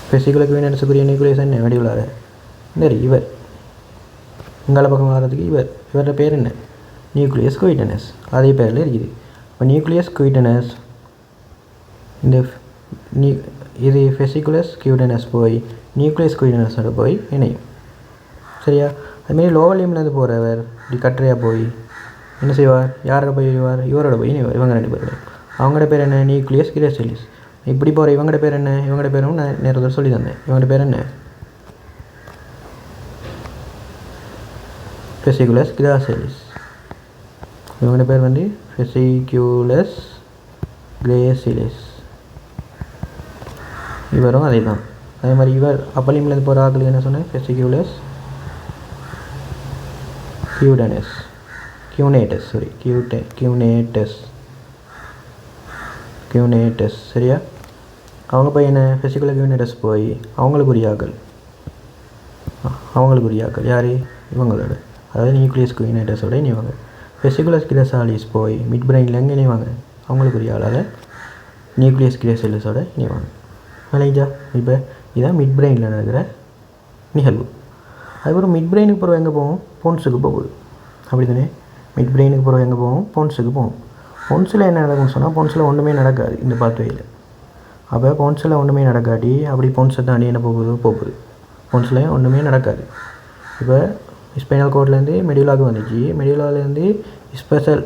ஃபெசிகுலர் கியூனேட்டஸுக்குரிய நியூக்ளியஸ் என்ன? மெடியுலாட இந்த இவர் இங்கால பக்கம் வர்றதுக்கு இவரோட பேர் என்ன? நியூக்ளியஸ் குயிட்டனஸ். அதே பேரில் இருக்குது. இப்போ நியூக்ளியஸ் குயிட்டனஸ் இந்த இது ஃபெசிகுலஸ் கியூட்டனஸ் போய் நியூக்ளியஸ் குயிட்டனஸோட போய் இணையும். சரியா? அதுமாரி லோவர் லிம்லேருந்து போகிறவர் இப்படி கட்டுறையாக போய் என்ன செய்வார்? யாரோட போய் இவர் இவரோட போய் இணைவார். இவங்க 2 பேரோட அவங்களோட பேர் என்ன? நியூக்ளியஸ் கிரேசிலிஸ். இப்படி போகிற இவங்களோட பேர் என்ன? இவங்களோட பேரும் நான் நேரத்தில் சொல்லி தந்தேன். இவங்களோட பேர் என்ன? ஃபெசிகுலஸ் கிராசிலிஸ். இவங்களோட பேர் வந்து ஃபெசிகுலஸ் கிரேசிலிஸ். இவரும் அதே தான். அதே மாதிரி இவர் அப்பர் லிம்லேருந்து போகிற ஆக்களுக்கு என்ன சொன்னேன்? ஃபெசிகுலஸ் கியூனேட்டஸ். சரியா? அவங்க போய் என்ன? ஃபெசிகுலர் கியூனேட்டஸ் போய் அவங்களுக்குரிய ஆக்கள் யார்? இவங்களோட, அதாவது நியூக்ளியஸ் கியூனேட்டஸோட இணைவாங்க. ஃபெசிகுலஸ் கிரேசாலிஸ் போய் மிட் பிரெயினில் எங்கே இணைவாங்க? அவங்களுக்குரிய ஆளால் நியூக்ளியஸ் கிரேசாலிஸோட இணைவாங்க. இல்லைங்களா? இப்போ இதான் மிட் பிரெயினில் நடக்கிற நிகழ்வு. அதுக்கப்புறம் மிட் பிரெயினுக்கு பிறகு எங்கே போகும்? போன்ஸுக்கு போகுது. அப்படி தானே? மிட் பிரெயினுக்கு பிறகு எங்கே போகும்? போன்ஸுக்கு போகும். போன்ஸில் என்ன நடக்கும்னு சொன்னால் போன்ஸில் ஒன்றுமே நடக்காது இந்த பாத்வேயில். அப்போ போன்ஸில் ஒன்றுமே நடக்காட்டி அப்படி போன்ஸை தாண்டி என்ன போகுது? போன்ஸில் ஒன்றுமே நடக்காது. இப்போ ஸ்பைனல் கோட்லேருந்து மெடியுலாவுக்கு வந்துச்சு. மெடியுலாவிலேருந்து ஸ்பெஷல்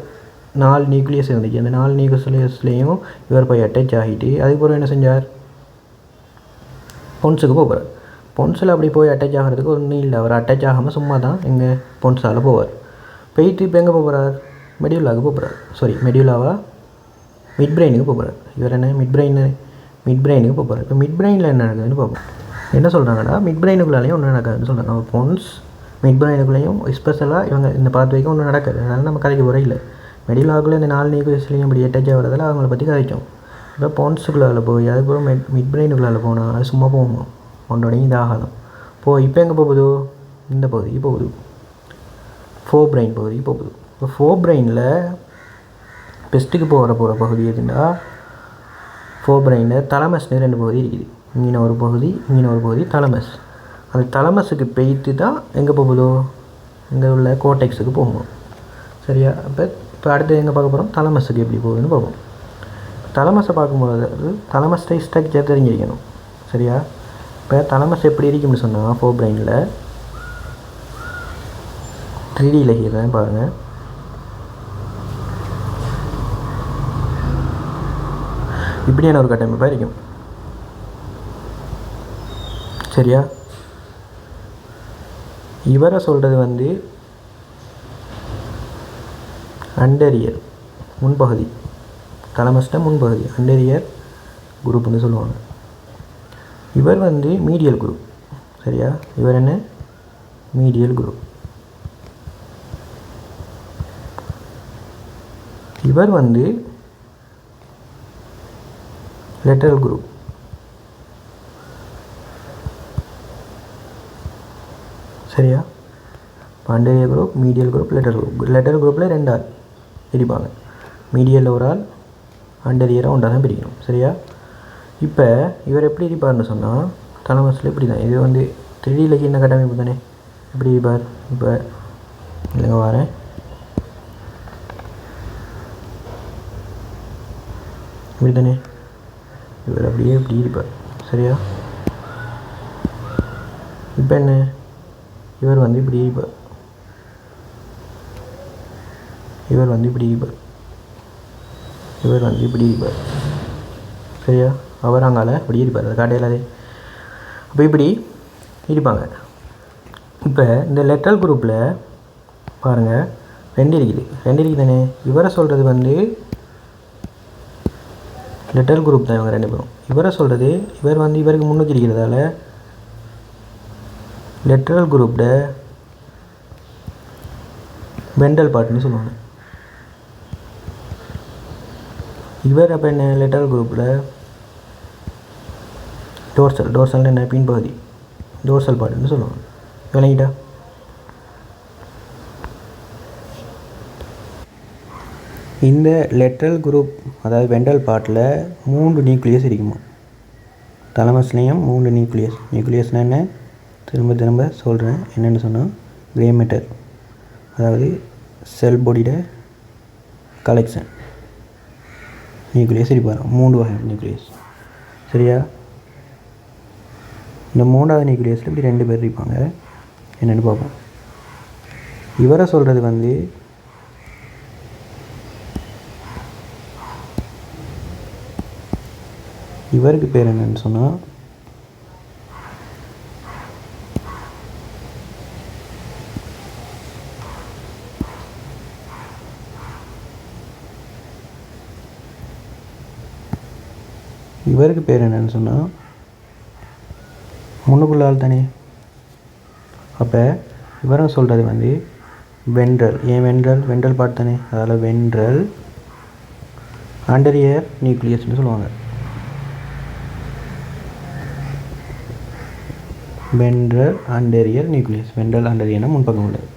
4 நியூக்ளியஸ் இருந்துச்சு. அந்த 4 நியூக்ளியஸ்லேயும் இவர் போய் அட்டாச் ஆகிட்டு அதுக்கப்புறம் என்ன செஞ்சார்? பொன்ஸுக்கு போகிறார். பொன்ஸில் அப்படி போய் அட்டாச் ஆகிறதுக்கு ஒன்றும் இல்லை. அவர் அட்டாச் ஆகாமல் சும்மா தான் எங்கே பொன்ஸால் போவார். போயிட்டு இப்போ எங்கே போகிறார்? மெடியூலாவுக்கு போகிறார். சாரி, மெடியூலாவா மிட் பிரெயினுக்கு போகிறார். இவர் என்ன மிட் பிரெயினுக்கு போகிறார். இப்போ மிட் பிரெயினில் என்ன நடக்குதுன்னு பார்ப்போம். என்ன சொல்கிறாங்கன்னா மிட் பிரெயினுக்குள்ளேயும் ஒன்று நடக்காதுன்னு சொல்கிறாங்க. நம்ம பொன்ஸ் மிட் பிரெயினுக்குள்ளேயும் ஸ்பெஷலாக இவங்க இந்த பார்த்து வைக்க ஒன்றும் நடக்காது. அதனால் நம்ம கதைக்கு போகிற இல்லை. மெடியூலாவுக்குள்ளே இந்த 4 நியூக்ளியஸ்லையும் இப்படி அட்டாச் ஆகிறதால அவங்கள பற்றி கதைச்சோம். இப்போ பொன்ஸுக்குள்ளால் போய் அதுக்கப்புறம் மிட் பிரெயினுக்குள்ளால் போனால் அது சும்மா போகுமா, ஒன்றோடையும் இதாகலாம். இப்போ எங்கே போகுது? இந்த பகுதிக்கு போகுது, ஃபோர் பிரெயின் பகுதிக்கு போகுது. இப்போ ஃபோர் பிரெயினில் பெஸ்ட்டுக்கு போகிற பகுதி எதுன்னா ஃபோர் பிரெயினில் தலமஸ்னு 2 பகுதி இருக்குது. இங்கே ஒரு பகுதி தலமஸ். அந்த தலமஸுக்கு பெய்த்து தான் எங்கே போகுதோ இங்கே உள்ள கோட்டெக்ஸுக்கு போகணும். சரியா? இப்போ அடுத்து எங்கே பார்க்க போகிறோம்? தலமஸுக்கு எப்படி போகுதுன்னு பார்ப்போம். தலமஸை பார்க்கும்போது தலமஸ் ஸ்ட்ரக்சர் தெரிஞ்சிருக்கணும். சரியா? இப்போ தலமஸ் எப்படி இருக்கும்னு சொன்னால் ஃபோர் பிரெயினில் 3Dயில் இருக்கிறேன் பாருங்கள். இப்படியான ஒரு கட்டமைப்பாக இருக்கும். சரியா? இவரை சொல்கிறது அண்டரியர் முன்பகுதி, தலமஸ்ட முன்பகுதி அண்டரியர் குரூப்னு சொல்லுவாங்க. இவர் மீடியல் குரூப். சரியா? இவர் என்ன மீடியல் குரூப். இவர் லெட்டரல் குரூப். சரியா? அண்டரியர் group, medial group, literal group. Literal குரூப்பில் 2 ஆள் பிரிப்பாங்க. மீடியலில் ஒரு ஆள், அண்டரியரை ஒன்றாக தான் பிரிக்கணும். சரியா? இப்போ இவர் எப்படி இருப்பார்னு சொன்னால் தலமஸில் இப்படி தான். இது 3Dயில் என்ன கட்டமைப்பு தானே. எப்படி இருப்பார்? இப்போ இல்லைங்க வரேன். இப்படி தானே இவர் அப்படியே இப்படி இருப்பார். சரியா? இப்போ என்ன இவர் இப்படி இருப்பார். இவர் இப்படி இருப்பார். இவர் இப்படி இருப்பார். சரியா? அவர் அங்கால இப்படி இருப்பார். அது காட்டையில்லாதே. அப்போ இப்படி இருப்பாங்க. இப்போ இந்த லெட்டரல் குரூப்பில் பாருங்கள் 2 இருக்குது தானே. இவரை சொல்கிறது லெட்டரல் குரூப் தான். இவங்க 2 பேரும். இவரை சொல்கிறது இவர் இவருக்கு முன்னுக்கு இருக்கிறதால லெட்டரல் குரூப்பில் வென்ட்ரல் பார்ட்னு சொல்லுவாங்க. இவர் அப்போ என்ன லெட்டரல் குரூப்பில் டோர்சல் என்ன பின்பகுதி, டோர்சல் பார்ட்னு சொல்லுவாங்க. விளங்கிட்டா? இந்த லெட்டரல் குரூப் அதாவது வென்ட்ரல் பார்ட்டில் 3 நியூக்ளியஸ் இருக்குமா. தலமஸ்லேயும் 3 நியூக்ளியஸ்னால் என்ன திரும்ப சொல்கிறேன். என்னென்னு சொன்னால் கிரே மேட்டர், அதாவது செல் பாடியோட கலெக்ஷன் நியூக்ளியஸ் இருப்பார். 3 வகை நியூக்ளியஸ். சரியா? இந்த 3வது நியூக்ளியஸில் இப்படி 2 பேர் இருப்பாங்க. என்னென்னு பார்ப்போம். இவரை சொல்கிறது இவருக்கு பேர் என்னன்னு சொன்னால் முன்னுக்குள்ள ஆள் தானே. அப்போ இவரை சொல்கிறது வென்ட்ரல். ஏன் வென்ட்ரல் பார்ட் தானே. அதால் வென்ட்ரல் ஆண்டரியர் நியூக்ளியஸ்னு சொல்லுவாங்க. Ventral anterior nucleus. வென்ட்ரல் ஆண்டரியர்னா முன்பக்கம் உள்ளது.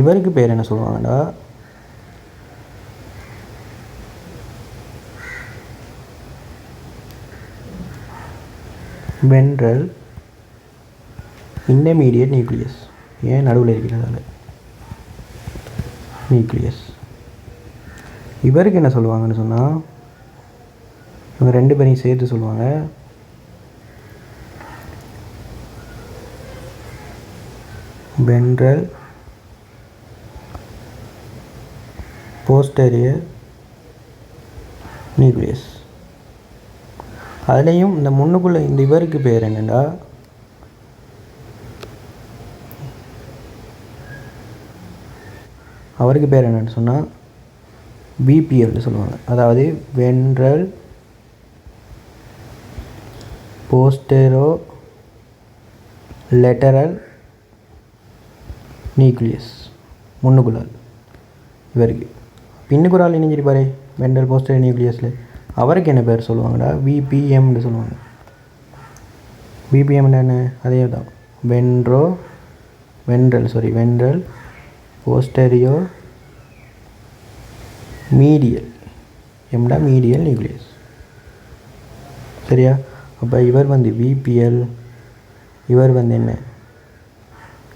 இவருக்கு பேர் என்ன சொல்லுவாங்கன்னா வென்ட்ரல் இன்டர்மீடியட் நியூக்ளியஸ். ஏன் நடுவில் இருக்கிறதால நியூக்ளியஸ். இவருக்கு என்ன சொல்லுவாங்கன்னு சொன்னால் இவங்க 2 பேரையும் சேர்த்து சொல்லுவாங்க வென்ட்ரல் போஸ்டீரியர் நியூக்ளியஸ். அதுலேயும் இந்த முன்னுக்குள்ளே இந்த இவருக்கு பேர் என்னென்னா அவருக்கு பேர் என்னென்னு சொன்னால் பிபிஎல்னு சொல்லுவாங்க. அதாவது வென்ட்ரல் போஸ்டெரோ லெட்டரல் நியூக்ளியஸ் முன்னுக்குள்ளால் இவருக்கு. பின்னுக்குறால் இணைஞ்சிருப்பாரு வென்ட்ரல் போஸ்டெரோ நியூக்ளியஸில். அவருக்கு என்ன பேர் சொல்லுவாங்கடா விபிஎம்னு சொல்லுவாங்க. விபிஎம் என்ன அதே தான் வென்ட்ரல் போஸ்டெரியோ மீடியல் எம்டா மீடியல் நியூக்ளியஸ். சரியா? அப்போ இவர் வந்து விபிஎல், இவர் வந்து என்ன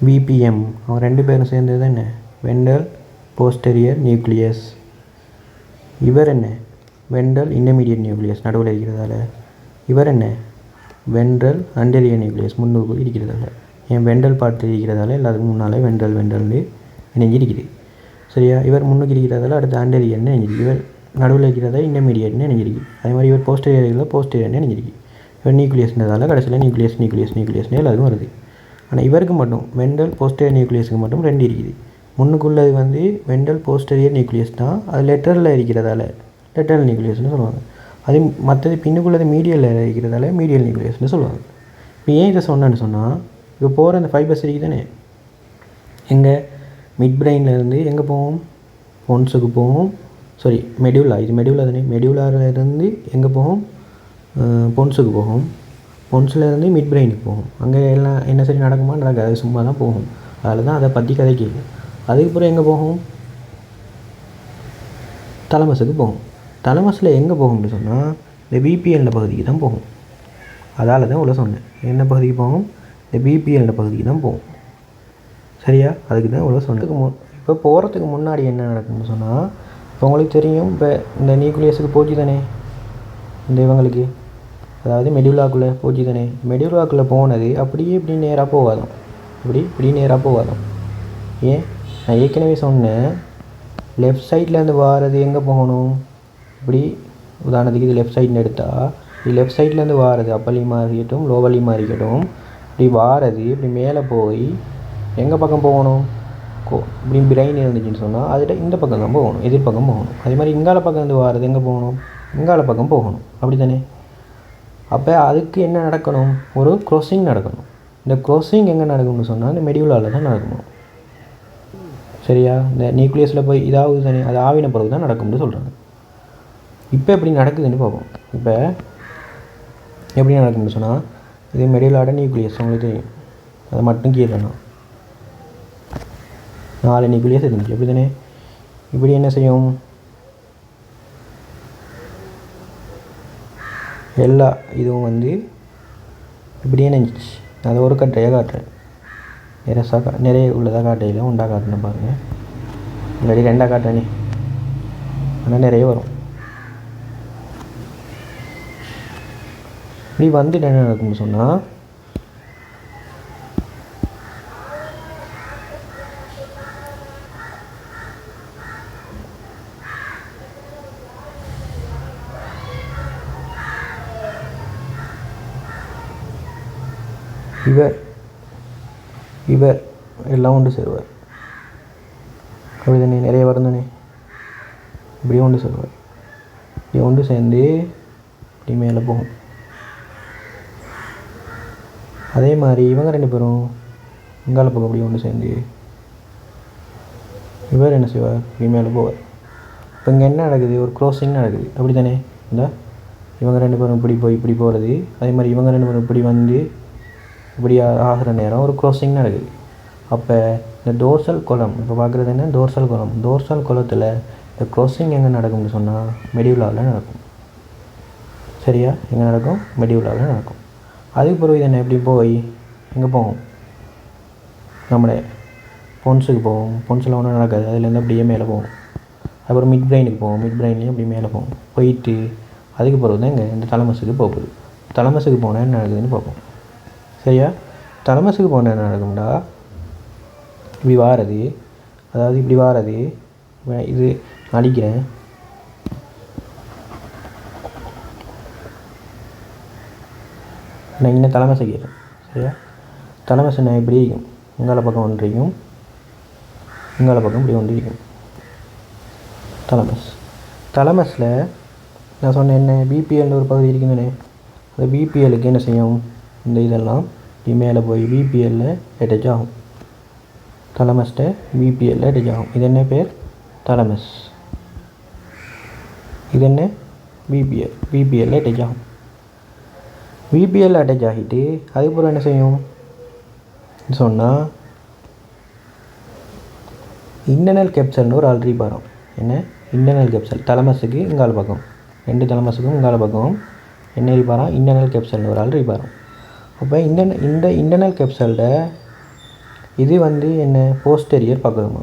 விபிஎம். அவன் 2 பேரும் சேர்ந்தது என்ன வென்ட்ரல் போஸ்டெரியர் நியூக்ளியஸ். இவர் என்ன வென்ட்ரல் இன்டர்மீடியட் நியூக்ளியஸ் நடுவில் இருக்கிறதால. இவர் என்ன வென்ட்ரல் அண்டரியர் நியூக்ளியஸ் முன்னுக்கு இருக்கிறதால. என் வென்ட்ரல் பார்த்து இருக்கிறதால எல்லாத்துக்கும் முன்னால் வென்ட்ரல்னு இணைஞ்சிருக்குது. சரியா? இவர் முன்னுக்கு இருக்கிறதால அடுத்து அண்டரியர்னு இணைஞ்சிருக்கு. இவர் நடுவில் இருக்கிறதா இன்டர்மீடியட்னு இணைஞ்சிருக்கு. அதே மாதிரி இவர் போஸ்டெரியர்னு இணைஞ்சிருக்கு. இவர் நியூக்ளியஸ்ன்றதால கடைசியில் நியூக்ளியஸ்னு எல்லாருக்கும் வருது. ஆனால் இவருக்கு மட்டும் வென்ட்ரல் போஸ்டெரியர் நியூக்ளியஸுக்கு மட்டும் 2 இருக்குது. முன்னுக்குள்ளது வந்து வென்ட்ரல் போஸ்டெரியர் நியூக்ளியஸ் தான். அது லெட்டரில் இருக்கிறதால லெட்டரல் நியூக்ளியஸ்னு சொல்லுவாங்க. அது மற்றது பின்னுக்குள்ளது மீடியலில் இருக்கிறதால மீடியல் நியூக்ளியஸ்னு சொல்லுவாங்க. இப்போ ஏன் இதை சொன்னேன்னு சொன்னால், இப்போ போகிற அந்த ஃபைபர்ஸ் இருக்குது தானே, எங்கே மிட் பிரெயின்லேருந்து எங்கே போகும் பொன்ஸுக்கு போகும். சாரி மெடியூலா, இது மெடியூலா தானே. மெடியூலாவிலேருந்து எங்கே போகும் பொன்ஸுக்கு போகும். பொன்ஸ்லேருந்து மிட் பிரெயினுக்கு போகும். அங்கே எல்லாம் என்ன சரி நடக்குமா நடக்காது, சும்மா தான் போகும். அதில் தான் அதை பற்றி கதை கேட்கும். அதுக்கப்புறம் எங்கே போகும் தலமஸுக்கு போகும். தலமஸில் எங்கே போகும்னு சொன்னால் இந்த பிபிஎல்ன்ற பகுதிக்கு தான் போகும். அதால் தான் உள்ள சொன்னேன் என்ன பகுதிக்கு போகும், இந்த பிபிஎல்ன்ற பகுதிக்கு தான் போகும். சரியா? அதுக்கு தான் உள்ள சொன்னேன். இப்போ போகிறதுக்கு முன்னாடி என்ன நடக்கும்னு சொன்னால், இப்போ உங்களுக்கு தெரியும் இப்போ இந்த நியூக்ளியஸுக்கு போச்சு தானே இந்த இவங்களுக்கு, அதாவது மெடியூலாக்குள்ளே போச்சு தானே. மெடியூலாக்குள்ளே போனது அப்படியே இப்படி நேராக போகாதான், இப்படி நேராக போகாதான். ஏன் நான் ஏற்கனவே சொன்னேன், லெஃப்ட் சைட்லேருந்து வாரது எங்கே போகணும், இப்படி உதாரணத்துக்கு இது லெஃப்ட் சைட்னு எடுத்தால், இது லெஃப்ட் சைட்லேருந்து வாரது அப்பலியமாக இருக்கட்டும் லோவலியமாக இருக்கட்டும், இப்படி வாரது இப்படி மேலே போய் எங்கே பக்கம் போகணும், இப்படி பிரெயின் இருந்துச்சுன்னு சொன்னால் அதில் இந்த பக்கம் தான் போகணும், எதிர்பக்கம் போகணும். அதே மாதிரி இங்கால பக்கம் இருந்து வாரது எங்கே போகணும், இங்கால பக்கம் போகணும். அப்படி தானே? அப்போ அதுக்கு என்ன நடக்கணும், ஒரு க்ராசிங் நடக்கணும். இந்த க்ராசிங் எங்கே நடக்கணும்னு சொன்னால் இந்த மெடியூலாவில் தான் நடக்கணும். சரியா? இந்த நியூக்ளியஸில் போய் இதாவது தானே, அது ஆவின பிறகு தான் நடக்கும்னு சொல்கிறாங்க. இப்போ எப்படி நடக்குதுன்னு பார்ப்போம். இப்போ எப்படி நடக்கும்னு சொன்னால், இது மெடியூலாட நியூக்ளியஸ் உங்களுக்கு தெரியும், அதை மட்டும் கீழேனா 4 நியூக்ளியஸ் இருந்துச்சு. எப்படி தானே? இப்படி என்ன செய்யும், எல்லா இதுவும் வந்து இப்படியே நினைச்சிச்சு. அதை ஒரு கட்டையாக காட்டுறேன், நிறைய உள்ளதாக காட்டையில் உண்டா காட்டுன்னு பாருங்கள். இல்லாடி 2ஆக காட்டுறேனே, ஆனால் நிறைய வரும். இப்படி வந்துட்டு என்ன நடக்கும்னு சொன்னால், இவர் எல்லாம் ஒன்று சேருவார். அப்படி தானே, நிறைய வரும் தானே. இப்படி ஒன்று சேருவார், இப்படி ஒன்று சேர்ந்து இப்படி மேலே போகும். அதே மாதிரி இவங்க 2 பேரும் இங்கால பக்கம் அப்படி ஒன்று சேர்ந்து இவர் என்ன செய்வார், இப்படி மேலே போவார். இப்போ இங்கே என்ன நடக்குது, ஒரு க்ராசிங் நடக்குது. அப்படி தானே? இந்த இவங்க 2 பேரும் இப்படி போய் இப்படி போகிறது, அதே மாதிரி இவங்க 2 பேரும் இப்படி வந்து இப்படி ஆகிற நேரம் ஒரு க்ராசிங் நடக்குது. அப்போ இந்த டோர்சல் குளம், இப்போ பார்க்குறது என்ன டோர்சல் குளத்தில் இந்த க்ராசிங் எங்கே நடக்கும்னு சொன்னால் மெடியூலாவில் நடக்கும். சரியா? எங்கே நடக்கும், மெடியூலாவில் நடக்கும். அதுக்கு பிறகு இது என்ன எப்படி போய் எங்கே போகும், நம்மளே பொன்ஸுக்கு போகும். பொன்ஸில் ஒன்றும் நடக்காது, அதுலேருந்து அப்படியே மேலே போகும். அப்புறம் மிட் பிரெயினுக்கு போகும், மிட் பிரெயின்லேயும் அப்படி மேலே போகும். போயிட்டு அதுக்கு பிறகு தான் இங்கே இந்த தலமஸுக்கு போகுது. தலமஸுக்கு போனால் என்ன நடக்குதுன்னு பார்ப்போம். சரியா? தலமஸுக்கு போனால் என்ன நடக்கும்டா, இப்படி வாரது, அதாவது இப்படி வாரது, இது அடிக்கிறேன், நான் இன்னும் தலைமை செய்கிறேன். சரியா, தலைமை நான் இப்படி இருக்கும், இங்கால பக்கம் ஒன்று இருக்கும், இங்கால பக்கம் இப்படி ஒன்று இருக்கும். தலைமஸில் நான் சொன்னேன் என்ன, பிபிஎல்னு ஒரு பகுதி இருக்குதுன்னு. அந்த பிபிஎலுக்கு என்ன செய்யும், இந்த இதெல்லாம் மேலே போய் பிபிஎல்லில் அட்டாச் ஆகும். தலைமஸ்ட்டை பிபிஎல்லில் அட்டாச் ஆகும். இது என்ன பேர், தலைமஸ். இது என்ன, பிபிஎல்லில் அட்டாச் ஆகும். பிபிஎல் அட்டாச் ஆகிட்டு அதுக்கப்புறம் என்ன செய்யும் சொன்னால், இன்டர்னல் கேப்சல்னு ஒரு ஆல்ரெடி வரும். என்ன, இன்டர்னல் கேப்சல் தலைமஸுக்கு இங்கால பக்கம், 2 தலைமஸுக்கும் இங்கால பக்கம் என்ன இருப்பாராம், இன்டர்னல் கேப்சல்னு ஒரு ஆல்ரெடி வரும். அப்போ இந்த இன்டர்னல் கேப்சல்ட இது வந்து என்ன, போஸ்டீரியர் பக்கமா,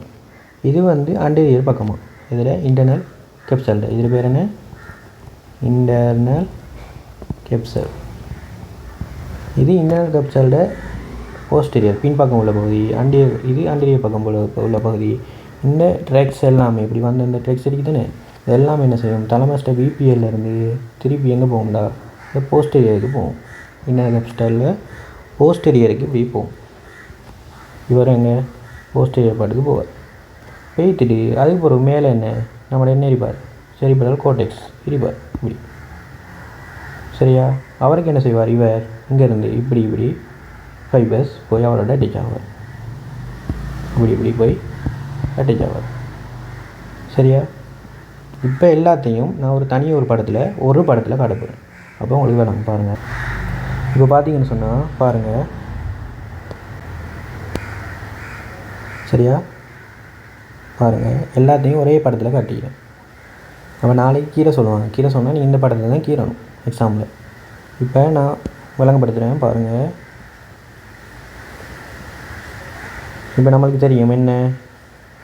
இது வந்து அண்டீரியர் பக்கமா. இதில் இன்டர்னல் கேப்சல்ட இதில் பேர் என்ன, இன்டர்னல் கேப்சல். இது இன்டர்னல் கேப்சல்ட போஸ்டீரியர் பின்பக்கம் உள்ள பகுதி, இது அண்டீரியர் பக்கம் உள்ள பகுதி. இந்த ட்ரெக்ஸ் எல்லாமே இப்படி வந்து இந்த ட்ரெக்ஸ் இருக்குதுன்னு இதெல்லாம் என்ன செய்யும், தலைமஸ்ட்டை பிபிஎல்லேருந்து திருப்பி எங்கே போகும்டா, இந்த போஸ்டீரியருக்கு போகும். இன்டர்னல் கேப்சலில் போஸ்டீரியருக்கு இப்படி போகும். இவர் எங்கே, போஸ்டீரியர் பாட்டுக்கு போவார். பேய்த்துட்டு அதுக்கு பிறகு மேலே என்ன, நம்மளோட என்ன இருப்பார், செரிப்ரல் கோர்டெக்ஸ் இருப்பார் இப்படி. சரியா, அவருக்கு என்ன செய்வார், இவர் இங்கேருந்து இப்படி ஃபைபர்ஸ் போய் அவரோட அட்டாச் ஆவார். இப்படி போய் அட்டாச் ஆவார். சரியா, இப்போ எல்லாத்தையும் நான் ஒரு படத்தில் காட்டப்போகிறேன். அப்போ உங்களுக்கு வேணும் பாருங்கள். இப்போ பார்த்தீங்கன்னு சொன்னால் பாருங்கள். சரியா, பாருங்கள், எல்லாத்தையும் ஒரே படத்தில் காட்டிக்கிறேன். நம்ம நாளைக்கு கீரை சொல்லுவாங்க, கீரை சொன்னால் நீங்கள் இந்த படத்தில் தான் கீரணும் எக்ஸாமில். இப்போ நான் விளங்கப்படுத்துகிறேன் பாருங்கள். இப்போ நம்மளுக்கு தெரியும் என்ன,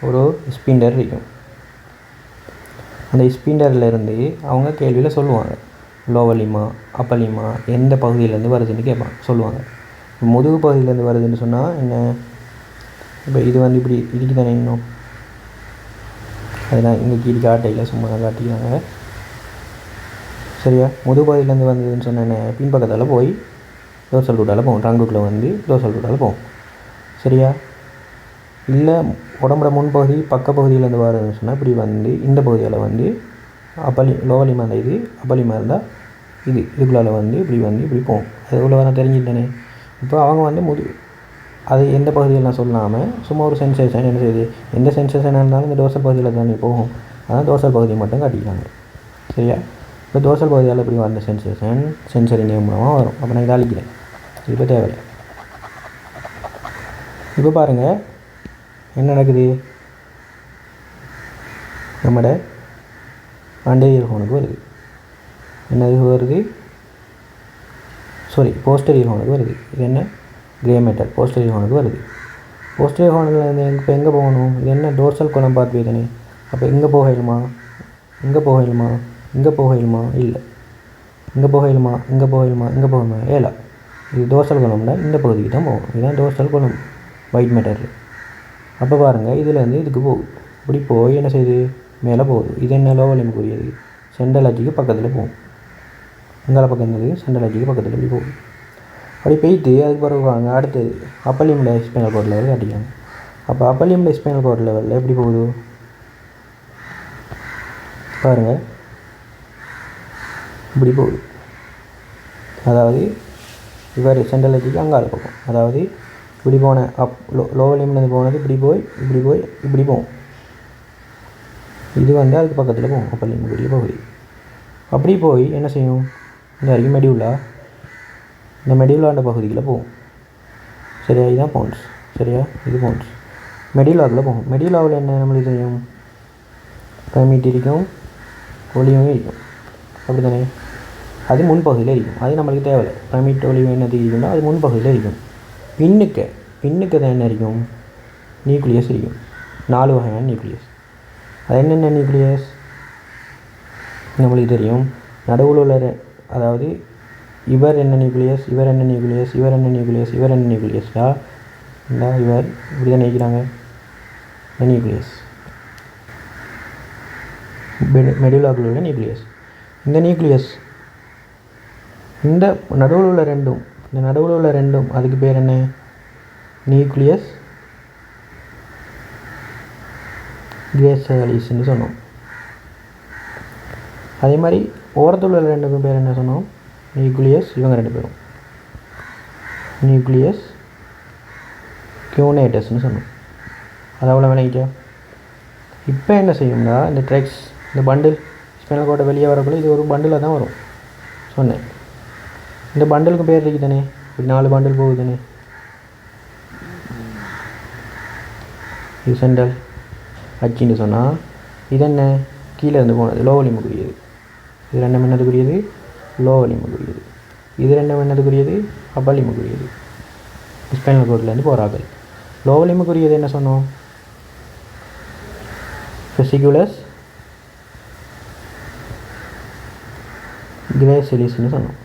ஒரு ஸ்பிண்டர் இருக்கும். அந்த ஸ்பிண்டர்லேருந்து அவங்க கேள்வியில் சொல்லுவாங்க, லோவலிமா அப்பலிமா எந்த பகுதியிலேருந்து வருதுன்னு கேட்பாங்க, சொல்லுவாங்க. முதுகு பகுதியிலேருந்து வருதுன்னு சொன்னால் என்ன, இப்போ இது வந்து இப்படி இதுக்கு தானே இன்னும், அதெல்லாம் இங்கே கீழே காட்டையில் சும்மா காட்டிக்கிறாங்க. சரியா, முதுகு பகுதியிலேருந்து வந்ததுன்னு சொன்ன பின்பக்கத்தால் போய் டோர்சல் ரூட்டால் போகும், ட்ரங்க் ரூட்டில் வந்து டோர்சல் ரூட்டால் போகும். சரியா, இல்லை உடம்போட முன்பகுதி பக்கப்பகுதியிலேருந்து வரதுன்னு சொன்னால் இப்படி வந்து இந்த பகுதியில் வந்து லோவலிமா அந்த இது அப்பலிமா இருந்தால் இதுக்குள்ளால் வந்து இப்படி போகும். அது உள்ள வர தெரிஞ்சுட்டானே. இப்போ அவங்க வந்து அது எந்த பகுதியெல்லாம் சொல்லாமல் சும்மா ஒரு சென்சேஷன் என்ன செய்யுது, எந்த சென்சேஷன் இருந்தாலும் இந்த டோர்சல் பகுதியில் தானே போகும், அதான் டோர்சல் பகுதியை மட்டும் காட்டிக்கிறாங்க. சரியா, இப்போ டோர்சல் பகுதியால் இப்படி வந்த சென்சேஷன் சென்சரி நேம் மூலமாக வரும். அப்போ நான் இதை அழிக்கிறேன், இப்போ தேவையில்லை. இப்போ பாருங்கள் என்ன நடக்குது, நம்மட அண்டீரியர் ஹோனுக்கு வருது. என்னது வருது, போஸ்டீரியர் ஹோனுக்கு வருது. இது என்ன, கிரே மேட்டர் போஸ்டீரியர் ஹோனுக்கு வருது. போஸ்டீரியர் ஹோனில் இப்போ எங்கே போகணும், இது என்ன டோர்சல் கோலம் பார்த்து தானே. அப்போ இங்கே போகலுமா, இல்லை இங்கே போகலுமா ஏலா. இது டோர்சல் கோலம்னா இந்த பகுதிக்கு தான் போகும். இதுதான் டோர்சல் கோலம் ஒயிட் மேட்டர். அப்போ பாருங்கள், இதுலேருந்து இதுக்கு போகுது, இப்படி போய் என்ன செய்யுது, மேலே போகுது. இது என்ன, லோவலிமுக்குரியது, சென்ட்ரல் அஜிக்கு பக்கத்தில் போகும். இங்கால பக்கம் இருந்தது சென்ட்ரல் அஜிக்கு பக்கத்தில் இப்படி போகுது. அப்படி போய்த்து அதுக்கு பிறகு வாங்க அடுத்தது upper limb spinal cord level காட்டிக்காங்க. அப்போ அப்பர் லிம்ப் ஸ்பைனல் கார்ட் லெவலில் எப்படி போகுது பாருங்கள், இப்படி போகுது. அதாவது இவர் சென்ட்ரல் அஜிக்கு அங்கால பக்கம், அதாவது இப்படி போன லோவர் லிம்ப்லேருந்து போனது இப்படி போகும். இது வந்து அதுக்கு பக்கத்தில் போகும் அப்பர் லிம்புக்குரிய பகுதி. அப்படி போய் என்ன செய்யும், இந்த வரைக்கும் இந்த மெடியூலாண்ட பகுதியில் போகும். சரியா, இதுதான் போன்ஸ். சரியா, இது போன்ஸ். மெடியூலாவில் போகும். மெடியூலாவில் என்ன நம்மளுக்கு தெரியும், ப்ரைமேட் இருக்கும், ஒலியும் இருக்கும். அப்படி தானே, அது முன்பகுதியில் இருக்கும். அது நம்மளுக்கு தேவையில்லை. ப்ரைமேட் ஒலியும் என்ன இருக்குன்னா அது முன்பகுதியில் இருக்கும். பின்னுக்கு தான் என்ன இருக்கும், நியூக்ளியஸ் இருக்கும். 4 வகையான நியூக்ளியஸ். அது என்னென்ன நியூக்ளியஸ் நம்மளுக்கு தெரியும். நடுவில் உள்ள அதாவது இவர் என்ன நியூக்ளியஸ், இவர் என்ன நியூக்ளியஸ் இந்த இவர் இப்படி தான் நினைக்கிறாங்க. இந்த நியூக்ளியஸ் மெடுலாக்குள்ள உள்ள நியூக்ளியஸ். இந்த நியூக்ளியஸ் இந்த நடுவில் உள்ள ரெண்டும் இந்த நடுவில் உள்ள ரெண்டும் அதுக்கு பேர் என்ன? நியூக்ளியஸ் கிரேசாலிஸ்ன்னு சொன்னோம். அதே மாதிரி ஓரத்தில் உள்ள ரெண்டுக்கும் பேர் என்ன சொன்னோம்? நியூக்ளியஸ், இவங்க ரெண்டு பேரும் நியூக்ளியஸ் கியூனேட்டஸ்ன்னு சொன்னோம். அது அவ்வளோ விளங்கிட்டா? இப்போ என்ன செய்யும்னா இந்த ட்ரெக்ஸ், இந்த பண்டில் ஸ்பைனல் கார்டை வெளியே வரக்குள்ள இது ஒரு பண்டிலாக தான் வரும் சொன்னேன். இந்த பண்டலுக்கு பேர் இருக்கு தானே, இப்படி 4 பண்டில் போகுது தானே. இது சென்ட்ரல் அச்சின்னு சொன்னால் இது என்ன? கீழே இருந்து போனது லோ வலிமுக்குரியது. இது ரெண்டும் என்னதுக்குரியது? லோ வலிமுக்குரியது. இது ரெண்டும் என்னதுக்குரியது? அப்பர் லிம்புக்குரியது. ஸ்பைனல் கார்ட்லேருந்து போகிறார்கள். லோ வலிமுக்குரியது என்ன சொன்னோம்? ஃபெசிகுலஸ் கிரேசிலிஸ்ன்னு சொன்னோம்.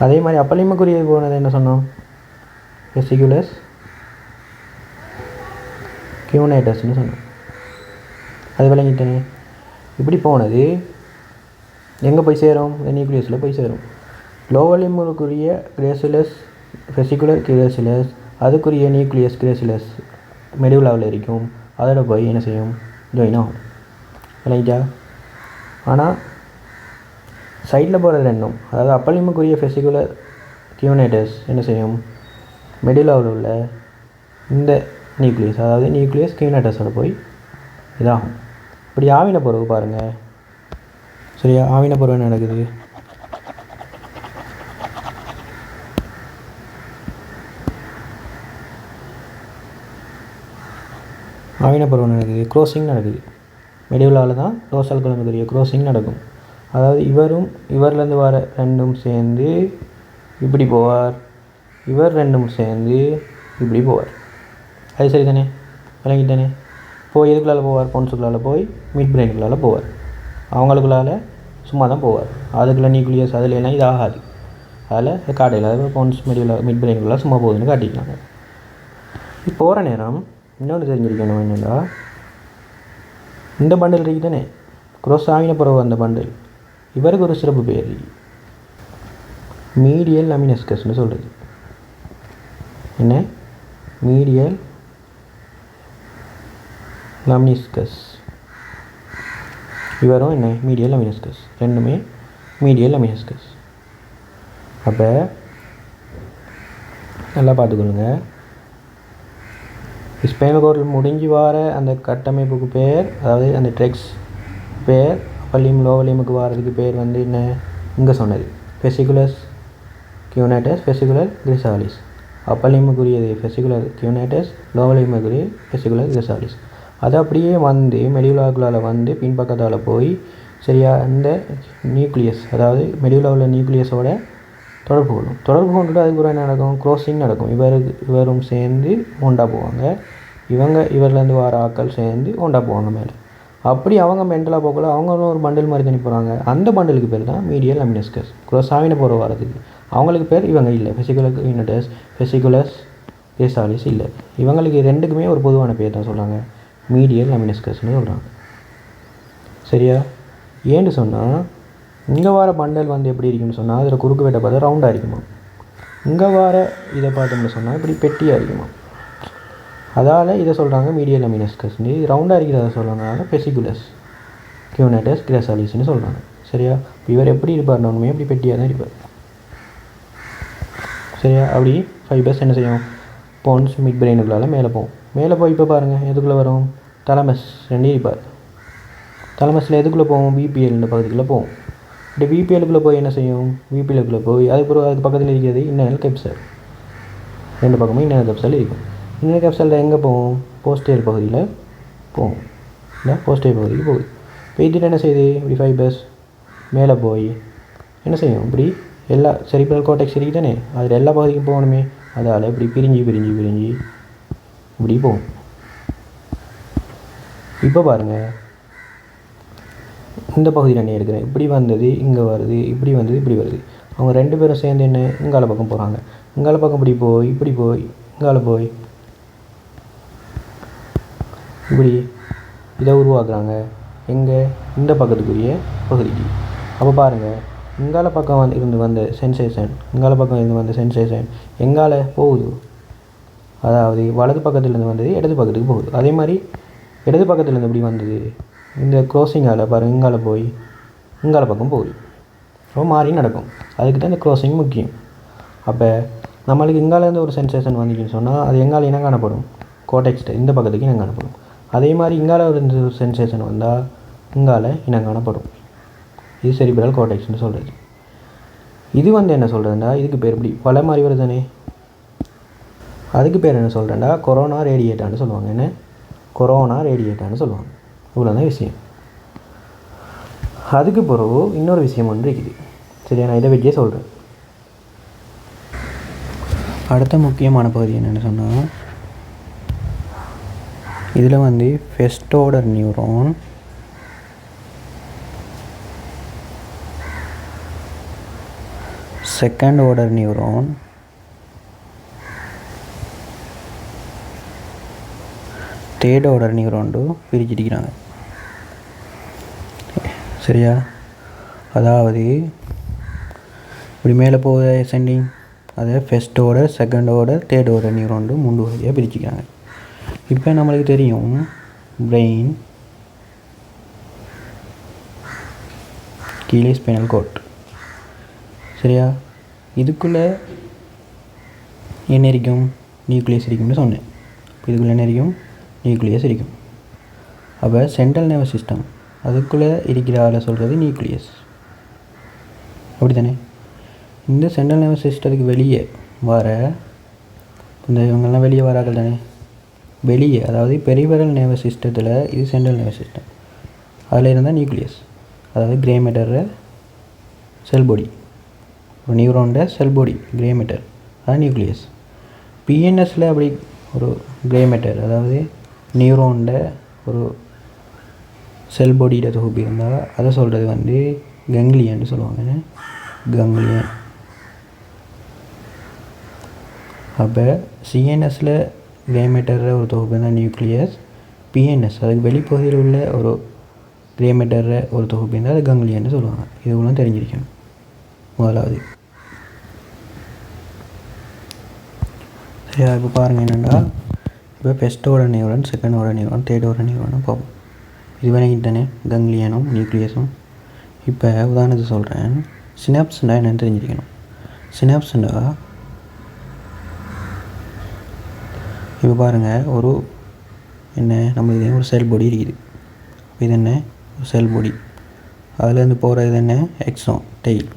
அதே மாதிரி அப்பர் லிம்புக்குரியது போனது என்ன சொன்னோம்? ஃபெசிகுலஸ் கியூனேட்டஸ்ன்னு சொன்னோம். அது விளங்கிட்டேனே. இப்படி போனது எங்கே போய் சேரும்? இந்த நியூக்ளியஸில் போய் சேரும். லோவர் லிம்புக்குரிய கிரேசிலஸ் ஃபெசிகுலர் கிரேசிலஸ், அதுக்குரிய நியூக்ளியஸ் கிரேசிலஸ் மெடுலாவில் இருக்கும். அதோட போய் என்ன செய்யும்? ஜாயின் ஆகும். விளங்கிட்டா? ஆனால் சைடில் போகிற ரெண்டும், அதாவது அப்பர் லிம்புக்குரிய ஃபெசிகுலர் கியூனேட்டஸ் என்ன செய்யும்? மெடுலாவில் உள்ள இந்த நியூக்ளியஸ், அதாவது நியூக்ளியஸ் கியூனேட்டஸோட போய் இதாகும். இப்படி ஆவின பொருவு பாருங்கள். சரியா? ஆவின பொருவு என்ன நடக்குது? ஆவின பருவம் நடக்குது, க்ரோசிங் நடக்குது. மெடிவலால் தான் டோர்சல் கொலம்புக்குரிய க்ரோசிங் நடக்கும். அதாவது இவர்லேருந்து வர ரெண்டும் சேர்ந்து இப்படி போவார், இவர் ரெண்டும் சேர்ந்து இப்படி போவார். அது சரி தானே? விளங்கிட்டானே? போய் எதுக்குள்ளால் போவார்? பொன்ஸுக்குள்ளால் போய் மிட் பிரெயினுக்குள்ளால் போவார். அவங்களுக்குள்ளால் சும்மா தான் போவார். அதுக்குள்ளே நியூக்ளியஸ் அதில் எல்லாம் இது ஆகாது. அதில் காட்டையில், அதாவது பொன்ஸ் மிட் பிரெயினுக்குள்ளால் சும்மா போகுதுன்னு காட்டிக்கலாம். இப்போ போகிற நேரம் இன்னொன்று தெரிஞ்சிருக்கணும். என்னென்னா இந்த பண்டில் இருக்கு தானே, க்ரோஸ் ஆகின பிறகு அந்த பண்டில், இவருக்கு ஒரு சிறப்பு பேர் மீடியல் லமினஸ்கஸ்ன்னு சொல்கிறது. என்ன? மீடியல் லமினிஸ்கஸ். இவரும் என்ன? மீடியல் லமினிஸ்கஸ். ரெண்டுமே மீடியல் லமினிஸ்கஸ். அப்போ நல்லா பார்த்துக்கொள்ளுங்க. ஸ்பைனல் கார்டில் முடிஞ்சு வர அந்த கட்டமைப்புக்கு பேர், அதாவது அந்த ட்ரெக்ஸ் பேர், அப்பர் லிம் லோவர் லிம்புக்கு வரதுக்கு பேர் வந்து என்ன? இங்கே சொன்னது fasciculus cuneatus, fascicular gracilis. Upper லிம்புக்குரியது ஃபெசிகுலர் கியூனேட்டஸ், லோவர் லிம்புக்குரிய ஃபெசிகுலர் கிரிசாலிஸ். அது அப்படியே வந்து மெடியுலாக்குள்ளால் வந்து பின்பக்கத்தால் போய் சரியா இந்த நியூக்ளியஸ், அதாவது மெடியுலாவில் நியூக்ளியஸோட தொடர்பு கொள்ளும். தொடர்பு கொண்டுட்டு அதுக்கு என்ன நடக்கும்? க்ரோசிங் நடக்கும். இவரும் சேர்ந்து ஒண்டா போவாங்க, இவர்லேருந்து வர ஆக்கள் சேர்ந்து ஒண்டா போவாங்க மேலே. அப்படி அவங்க மென்டலாக போகல, அவங்களும் ஒரு பண்டில் மாதிரி தண்ணி போகிறாங்க. அந்த பண்டிலுக்கு பேர் தான் மீடியல் லமினிஸ்கஸ். க்ரோஸ் ஆவின போகிற வரதுக்கு அவங்களுக்கு பேர் இவங்க இல்லை, ஃபெசிகுலர் யூனிட்டஸ், ஃபெசிகுலஸ் கிரேசாலிஸ் இல்லை. இவங்களுக்கு ரெண்டுக்குமே ஒரு பொதுவான பேர் தான் சொல்கிறாங்க, மீடியல் லமினிஸ்கஸ்ன்னு சொல்கிறாங்க. சரியா? ஏன்னு சொன்னால் இங்கே வர பண்டல் வந்து எப்படி இருக்குன்னு சொன்னால் அதில் குறுக்கு வெட்ட பார்த்தா ரவுண்டாக இருக்குமா, இங்கே வர இதை பார்த்தோம்னு சொன்னால் இப்படி பெட்டியாக இருக்குமா. அதால் இதை சொல்கிறாங்க மீடியல் லமினிஸ்கஸ்ன்னு. இது ரவுண்டாக இருக்கிறத சொல்கிறதுனால ஃபெசிகுலஸ் கியூனேட்டஸ் கிரேசாலிஸ்ன்னு சொல்கிறாங்க. சரியா? இவர் எப்படி இருப்பார்? ஒன்றுமே அப்படி பெட்டியாக தான் இருப்பார். சரியா? அப்படி ஃபைபர்ஸ் என்ன செய்யும்? போன்ஸ் மிட் பிரெயினுக்குள்ளால் மேலே போகும். மேலே போய் இப்போ பாருங்கள் எதுக்குள்ளே வரும்? தலமஸ் ரெண்டு இருப்பார். தலமஸில் எதுக்குள்ளே போகும்? பிபிஎல்ன்ற பகுதிக்குள்ளே போகும். இப்படி பிபிஎலுக்குள்ளே போய் என்ன செய்யும்? பிபிஎலுக்குள்ளே போய் அதுக்கு பக்கத்தில் இருக்கிறது இன்னர் கேப்சல். ரெண்டு பக்கமும் இன்னர் கேப்சல் இருக்கும். இன்னர் கேப்சலில் எங்கே போகும்? போஸ்டேர் பகுதியில் போகும். இல்லை போஸ்டேர் பகுதிக்கு போகுது. இப்போ இதில் என்ன செய்யுது? இப்படி ஃபைபர்ஸ் மேலே போய் என்ன செய்யும்? இப்படி எல்லா செரிப்ரல் கோர்டெக்ஸ் இருக்கு தானே, அதில் எல்லா பகுதிக்கும் போகணுமே. அதால் இப்படி பிரிஞ்சு இப்படி போகும். இப்போ பாருங்கள் இந்த பகுதியில் என்ன எடுக்கிறேன், இப்படி வந்தது இங்கே வருது, இப்படி வந்தது இப்படி வருது. அவங்க ரெண்டு பேரும் சேர்ந்து என்ன இங்கால பக்கம் போகிறாங்க. இங்கால பக்கம் இப்படி போய் இங்கால போய் இப்படி இதை உருவாக்குறாங்க. எங்கே? இந்த பக்கத்துக்குரிய பகுதிக்கு. அப்போ பாருங்கள் இங்கால பக்கம் இருந்து வந்த சென்சேஷன் எங்கால போகுது, அதாவது வலது பக்கத்துலேருந்து வந்தது இடது பக்கத்துக்கு போகுது. அதே மாதிரி இடது பக்கத்துலேருந்து எப்படி வந்தது, இந்த க்ரோசிங்கால் பாருங்கள் இங்கால போய் இங்கால பக்கம் போகுது. ரொம்ப மாறி நடக்கும். அதுக்கு தான் இந்த க்ரோசிங் முக்கியம். அப்போ நம்மளுக்கு இங்காலேருந்து ஒரு சென்சேஷன் வந்துச்சுன்னு சொன்னால் அது எங்கால இனம் காணப்படும், கோடெக்ஸ்ட்டு இந்த பக்கத்துக்கு இனம் காணப்படும். அதே மாதிரி இங்கால ஒரு சென்சேஷன் வந்தால் இங்கால இனம் காணப்படும். இது செரிப்ரல் கோடெக்ஸ்னு சொல்கிறது. இது என்ன சொல்கிறதுனா, இதுக்கு பேர் இப்படி பல மாதிரி வருதுதானே, அதுக்கு பேர் என்ன சொல்கிறேன்டா கொரோனா ரேடியேட்டான்னு சொல்லுவாங்க. என்ன கொரோனா ரேடியேட்டான்னு சொல்லுவாங்க. இவ்வளோ தான் விஷயம். அதுக்கு பிறகு இன்னொரு விஷயம் ஒன்று இருக்குது. சரியா, நான் இதை வச்சே சொல்கிறேன். அடுத்த முக்கியமான பகுதி என்னென்னு சொன்னால், இதில் first order neuron, second order neuron, third order neuron பிரிச்சிருக்கிறாங்க. சரியா, அதாவது இப்படி மேலே போகிற சென்டிங் அதை first order, second order, third order neuron 3 வகையாக பிரிச்சுக்கிறாங்க. இப்போ நம்மளுக்கு தெரியும் பிரெயின், கீழே ஸ்பைனல் கோர்ட். சரியா, இதுக்குள்ளே என்ன இருக்கும், நியூக்ளியஸ் இருக்கும்னு சொன்னேன். இதுக்குள்ளே என்ன இருக்கும், நியூக்ளியஸ் இருக்கும். அப்போ சென்ட்ரல் நர்வஸ் சிஸ்டம் அதுக்குள்ளே இருக்கிற ஆளை சொல்கிறது நியூக்ளியஸ். அப்படி தானே. இந்த சென்ட்ரல் நர்வஸ் சிஸ்டத்துக்கு வெளியே வர இந்த இவங்கெல்லாம் வெளியே வரார்கள் தானே, வெளியே அதாவது பெரிஃபெரல் நர்வஸ் சிஸ்டத்தில் இது சென்ட்ரல் நர்வஸ் சிஸ்டம். அதில் இருந்தால் நியூக்ளியஸ், அதாவது கிரே மேட்டர் செல் பாடி, ஒரு நியூரானோட செல் பாடி கிரே மேட்டர், அதான் நியூக்ளியஸ். பிஎன்எஸில் அப்படி ஒரு கிரே மேட்டர் அதாவது நியூரானோட ஒரு செல் பாடியோட தொகுப்பு இருந்தால் அதை சொல்கிறது கங்க்லியன்னு சொல்லுவாங்க. கங்க்லியன். அப்போ சிஎன்எஸில் கிரே மேட்டர் ஒரு தொகுப்பு தான் நியூக்ளியஸ். பிஎன்எஸ் அதுக்கு வெளிப்பகுதியில் உள்ள ஒரு கிரே மேட்டர் ஒரு தொகுப்பு இருந்தால் அது கங்க்லியன்னு சொல்லுவாங்க. இதுவும் தெரிஞ்சிருக்கணும் முதலாவது. சரியா, இப்போ பாருங்கள் என்னென்னா, இப்போ first order neuron, second order neuron, third order நியூரானும் பார்ப்போம். இது வரைக்கும் தானே கங்க்லியனும் நியூக்ளியஸும். இப்போ உதாரணத்துக்கு சொல்கிறேன், சினாப்ஸ்னால் என்னென்னு தெரிஞ்சிருக்கணும். சினாப்ஸ்னா இப்போ பாருங்கள், ஒரு என்ன நம்மளுக்கு ஒரு செல் பாடி இருக்குது. இது என்ன, ஒரு செல் பாடி. அதுலேருந்து போகிறது என்ன, எக்ஸான் டெயில்.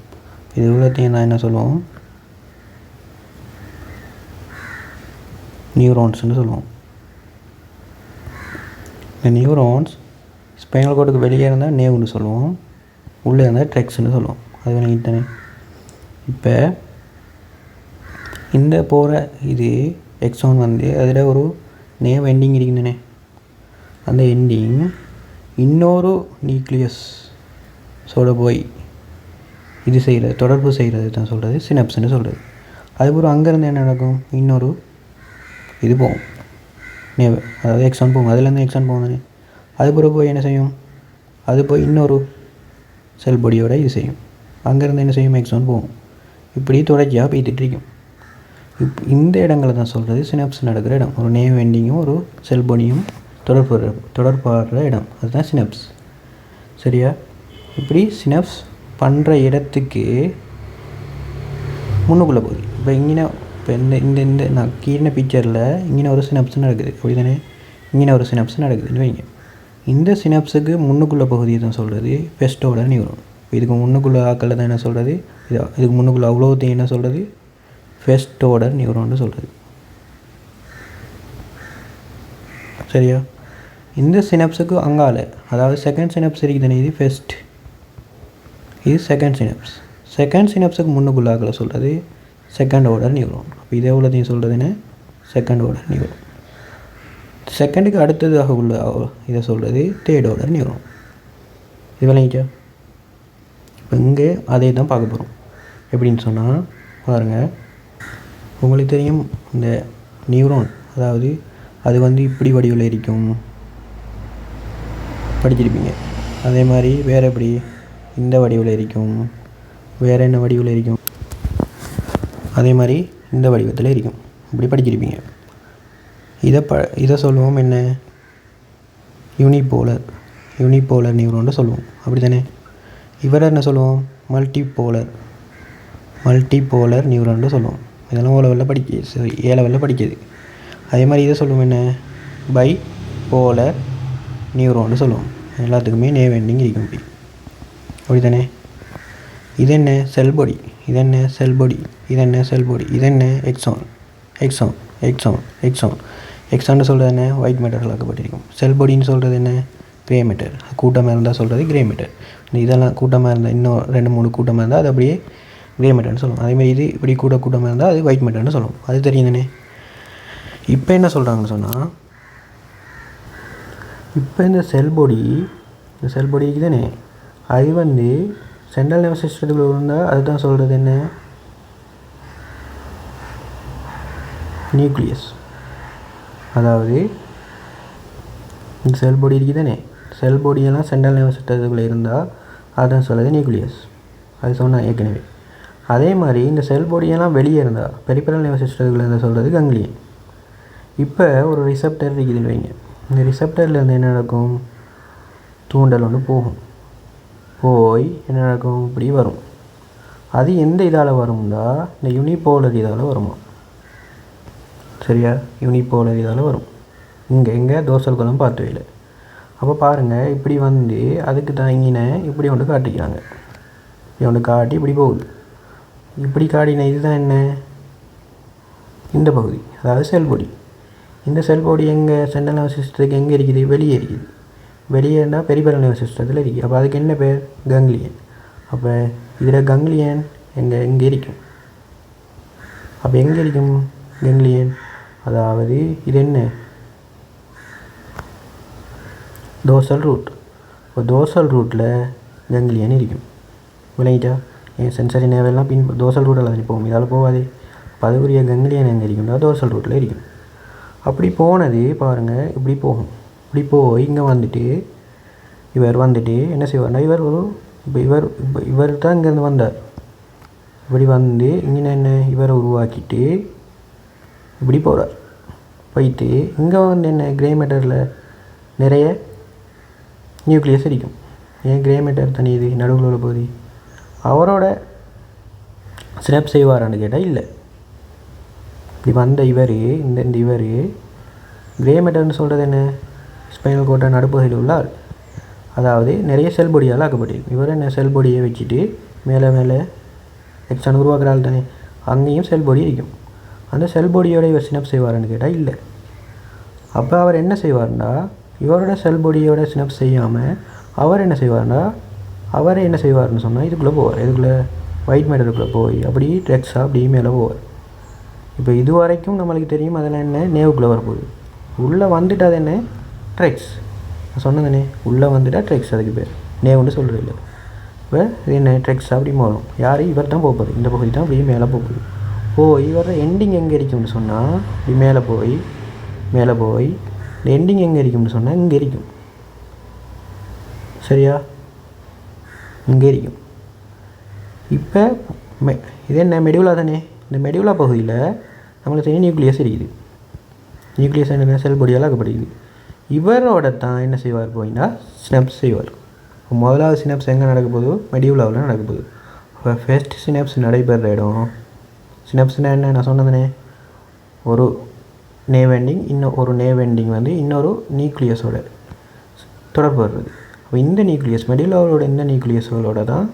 இது இவ்வளோத்தையும் நான் என்ன சொல்லுவோம், நியூரான்ஸ்னு சொல்லுவோம். இந்த நியூரான்ஸ் ஸ்பைனல் கோர்டுக்கு வெளியே இருந்தால் நேவுன்னு சொல்லுவோம், உள்ளே இருந்தால் ட்ரெக்ஸ்ன்னு சொல்லுவோம். அது வேணும் தானே. இப்போ இந்த போகிற இது எக்ஸான் அதில் ஒரு நேவ் எண்டிங் இருக்குதுனே, அந்த எண்டிங் இன்னொரு நியூக்ளியஸ் போய் இது செய்கிறது, தொடர்பு செய்கிறது தான் சொல்கிறது சினப்ஸ்ன்னு சொல்கிறது. அதுக்கப்புறம் அங்கேருந்து என்ன நடக்கும், இன்னொரு இது போகும் நேவ், அதாவது எக்ஸான் போகும். அதுலேருந்து எக்ஸான் போகும் தானே. அதுக்கப்புறம் போய் என்ன செய்யும், அது போய் இன்னொரு செல் பாடியோட இது செய்யும். அங்கேருந்து என்ன செய்யும், எக்ஸான் போகும். இப்படி தொடர்ச்சியாக போய்த்துட்டு இருக்கும். இந்த இடங்களை தான் சொல்கிறது சினாப்ஸ் நடக்கிற இடம். ஒரு நேவ் எண்டிங்கும் ஒரு செல் பாடியும் தொடர்பாடுற இடம், அதுதான் சினாப்ஸ். சரியா, இப்படி சினாப்ஸ் பண்ணுற இடத்துக்கு முன்னுக்குள்ளே போகுது. இப்போ இங்கே இப்போ இந்த இந்த நான் கீழே பிக்சரில் இங்கே ஒரு சினாப்ஸ் நடக்குது, அப்படி தானே. இங்கே ஒரு சினாப்ஸ் நடக்குதுன்னு வைங்க. இந்த சினாப்ஸுக்கு முன்னுக்குள்ளே பகுதியை தான் சொல்கிறது ஃபர்ஸ்ட் ஆர்டர் நியூரான். இதுக்கு முன்னுக்குள்ளே ஆக்களில் தான் என்ன சொல்கிறது, இதுக்கு முன்னுக்குள்ளே அவ்வளோத்தையும் என்ன சொல்கிறது, ஃபர்ஸ்ட் ஆர்டர் நியூரான்னு சொல்கிறது. சரியா, இந்த சினாப்ஸுக்கு அங்கால அதாவது செகண்ட் சினாப்ஸ் இருக்குதுன்னு, இது ஃபர்ஸ்ட், இது செகண்ட் சினாப்ஸ். செகண்ட் சினாப்ஸுக்கு முன்னுக்குள்ளே ஆக்களை சொல்கிறது செகண்ட் ஆர்டர் நியூரான். அப்போ இதே எவ்வளோத்தையும் சொல்கிறதுன்னு செகண்ட் ஆர்டர் நியூரான். செகண்டுக்கு அடுத்ததாக உள்ள இதை சொல்கிறது தேர்ட் ஆர்டர் நியூரான். இது விளங்கிச்சா. இப்போ இங்கே அதே தான் பார்க்க போகிறோம். எப்படின்னு சொன்னால் பாருங்கள், உங்களுக்கு தெரியும் இந்த நியூரான் அதாவது அது இப்படி வடிவில் இருக்கும், படிச்சிருப்பீங்க. அதே மாதிரி வேறு எப்படி இந்த வடிவில் இருக்கும், வேறு என்ன வடிவில் இருக்கும்? அதே மாதிரி இந்த வடிவத்தில் இருக்கும். இப்படி படிச்சிருப்பீங்க. இதை சொல்லுவோம் என்ன? யூனிபோலர் நியூரான்னு சொல்லுவோம். அப்படி தானே? இவரை என்ன சொல்லுவோம்? மல்டிபோலர் நியூரான்னு சொல்லுவோம். இதெல்லாம் ஏ லெவலில் படிக்குது. அதே மாதிரி இதை சொல்லுவோம் என்ன? பைபோலர் நியூரான்னு சொல்லுவோம். எல்லாத்துக்குமே நேவ் எண்டிங் இருக்கும். அப்படி தானே? இது என்ன? செல் பாடி. இது என்ன? எக்ஸான்னு சொல்கிறது என்ன? ஒயிட் மேட்டரில் ஆக்கப்பட்டிருக்கும். செல் பாடின்னு சொல்கிறது என்ன? Grey matter. கூட்டமாக இருந்தால் சொல்கிறது கிரே மேட்டர். இதெல்லாம் கூட்டமாக இருந்தால் இன்னும் 2-3 கூட்டமாக இருந்தால் அது அப்படியே கிரே மேட்டர்னு சொல்லுவோம். அதேமாதிரி இது இப்படி கூட்டமாக இருந்தால் அது ஒயிட் மேட்டர்னு சொல்லுவோம். அது தெரியும் தானே? இப்போ என்ன சொல்கிறாங்கன்னு சொன்னால், இப்போ இந்த செல் பாடிக்கு தானே, அது சென்ட்ரல் நர்வஸ் சிஸ்டத்துக்குள்ள இருந்தால் அதுதான் சொல்கிறது என்ன? நியூக்ளியஸ். அதாவது இந்த செல் பாடி இருக்குது தானே, செல் பாடியெல்லாம் சென்ட்ரல் நர்வஸ் சிஸ்டத்துக்குள்ளே இருந்தால் அதுதான் சொல்கிறது நியூக்ளியஸ். அது சொன்னால் ஏற்கனவே. அதே மாதிரி இந்த செல் பாடியெல்லாம் வெளியே இருந்தால் பெரிஃபெரல் நர்வஸ் சிஸ்டத்துக்குள்ளே இருந்தால் சொல்கிறது கங்க்லியன். இப்போ ஒரு ரிசெப்டர் இருக்குதுன்னு வைங்க. இந்த ரிசெப்டர்லேருந்து என்ன நடக்கும்? தூண்டல் ஒன்று போய் என்ன நடக்கும்? இப்படி வரும். அது எந்த இதால் வரும்னா இந்த யூனிபோலர் இதால் வருமா? சரியா? யூனிபோலர் இதால் வரும். இங்கே தோசல் குளம் பார்த்துவையில். அப்போ பாருங்கள், இப்படி அதுக்கு தாங்கின இப்படி ஒன்று காட்டிக்கிறாங்க. இப்படி ஒன்று காட்டி இப்படி போகுது. இப்படி காட்டின இதுதான் என்ன? இந்த பகுதி, அதாவது செல் பாடி. இந்த செல் பாடி எங்கே? சென்ட்ரல் நர்வஸ் சிஸ்டத்துக்கு எங்கே இருக்குது? வெளியே இருக்குது. வெளியேன்னா பெரிஃபெரல் நர்வஸ் சிஸ்டத்தில் இருக்குது. அப்போ அதுக்கு என்ன பேர்? கங்க்லியன். அப்போ இதில் கங்க்லியன் எங்கே இருக்கும்? அப்போ எங்கே இருக்கும் கங்க்லியன்? அதாவது இது என்ன? Dorsal root. இப்போ டோர்சல் ரூட்டில் கங்க்லியன் இருக்கும். விளங்கிட்டா? என் சென்சரி நேவெல்லாம் டோர்சல் ரூட்டில் தான் போகும். இதால் போகாது. அப்போ அதுக்குரிய கங்க்லியன் எங்கே இருக்கும்னா டோர்சல் ரூட்டில் இருக்கும். அப்படி போனது பாருங்கள், இப்படி போகும். இப்படி போய் இங்கே இவர் என்ன செய்வார்னா, இவர் தான் இங்கேருந்து வந்தார். இப்படி இங்கே என்ன இவரை உருவாக்கிட்டு இப்படி போகிறார். போயிட்டு இங்கே என்ன கிரே மேட்டரில் நிறைய நியூக்ளியஸ் இருக்கும். ஏன் கிரே மேட்டர் தனி இது நடுவில் உள்ள பகுதி அவரோட ஸ்னாப் செய்வாரான்னு கேட்டால் இல்லை. இப்படி இவர் இவர் கிரே மேட்டர்னு சொல்கிறது என்ன? ஸ்பைனல் கோட்டை நடுப்பகுதியில் உள்ள ஆள். அதாவது நிறைய செல் பாடியால் ஆக்கப்பட்டிருக்கும். இவர் என்ன செல் பாடியை வச்சுட்டு மேலே எக்ஸான் உருவாக்குற ஆள் தானே, அங்கேயும் செல் பாடி இருக்கும். அந்த செல் பாடியோட இவர் சினப் செய்வார்னு கேட்டால் இல்லை. அப்போ அவர் என்ன செய்வார்னா, இவரோட செல் பாடியோட சினப் செய்யாமல் அவர் என்ன செய்வார்னு சொன்னால் இதுக்குள்ளே போவார். இதுக்குள்ளே ஒயிட் மேட்டருக்குள்ளே போய் அப்படி ட்ரெக்ஸாக அப்படி மேலே போவார். இப்போ இது வரைக்கும் நம்மளுக்கு தெரியும் அதெல்லாம் என்ன? நேவுக்குள்ளே வரப்போகுது. உள்ளே வந்துட்டு அது என்ன? ட்ரெக்ஸ். நான் சொன்னதானே, உள்ளே வந்துட்டால் ட்ரெக்ஸ். அதுக்கு பேர் நேவுன்னு சொல்கிறது இல்லை. இப்போ இது என்ன? ட்ரெக்ஸ் அப்படி மாறும். யார்? இவர் தான் போகிறது. இந்த பகுதி தான் அப்படியே மேலே போகுது. இவரோட எண்டிங் எங்கே இருக்கும்னு சொன்னால் இப்படி மேலே போய் இந்த எண்டிங் எங்கே இருக்கும்னு சொன்னால் இங்கே இருக்கும். சரியா? இங்கே இருக்கும். இப்போ இது என்ன? மெடியுலா தானே. இந்த மெடியுலா பகுதியில் நம்மளுக்கு தெரியும் நியூக்ளியஸ் இருக்குது. நியூக்ளியஸ் என்ன? செல் பாடியால் ஆக்கப்படுகிறது. இவரோட தான் என்ன செய்வார் போயின்னா சினப்ஸ் செய்வார். முதலாவது சினப்ஸ் எங்கே நடக்க போகுது? மெடியுலாவில் நடக்க போகுது. இப்போ ஃபர்ஸ்ட் சினப்ஸ் நடைபெறுற இடம். சினப்ஸ்னால் என்ன? நான் சொன்னதுனே, ஒரு நேவ் எண்டிங் ஒரு நேவ் எண்டிங் இன்னொரு நியூக்ளியஸோட தொடர்பு வருது. அப்போ இந்த நியூக்ளியஸ் மெடியுலாவோட இந்த நியூக்ளியஸோட தான்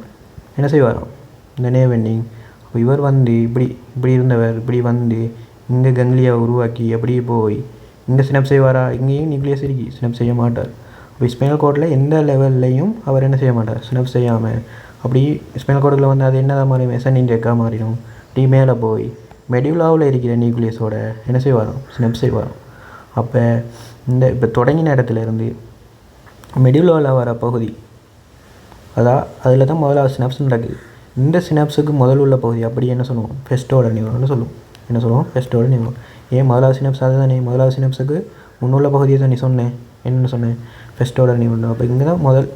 என்ன செய்வாராம்? இந்த நேவ் எண்டிங். அப்போ இவர் இப்படி இருந்தவர் இப்படி இங்கே கங்க்லியாவை உருவாக்கி அப்படியே போய் இங்கே சினப் செய்வாரா? இங்கேயும் நியூக்ளியஸ் இருக்கு, சினப் செய்ய மாட்டார். அப்போ ஸ்பைனல் கோட்டில் எந்த லெவல்லையும் அவர் என்ன செய்ய மாட்டார்? சினப் செய்யாமல் அப்படி ஸ்பைனல் கோட்டில் அது என்னதான் மாறி மெசனின் ரெக்காக மாறிடும். அப்படி மேலே போய் மெடியுலாவில் இருக்கிற நியூக்ளியஸோட என்ன செய்வாராம்? சினப் செய்வாராம். அப்போ இப்போ தொடங்கின இடத்துலேருந்து மெடியுலாவில் வர பகுதி அதில் தான் முதலாவது சினாப்ஸ் நடக்குது. இந்த சினாப்ஸுக்கு முதல் உள்ள பகுதி அப்படி என்ன சொல்லுவோம்? ஃபெஸ்டோட நியூரான்னு சொல்லுவோம். என்ன சொல்லுவோம்? ஃபெஸ்டோட நியூரான். ஏன் முதலாவது சினாப்ஸ் அதுதானே? முதலாவது சினாப்ஸுக்கு முன்னுள்ள பகுதியை தான் நீ சொன்னேன். என்னென்னு சொன்னேன்? ஃபெஸ்டோட நியூரான். அப்போ இங்கே தான் முதல்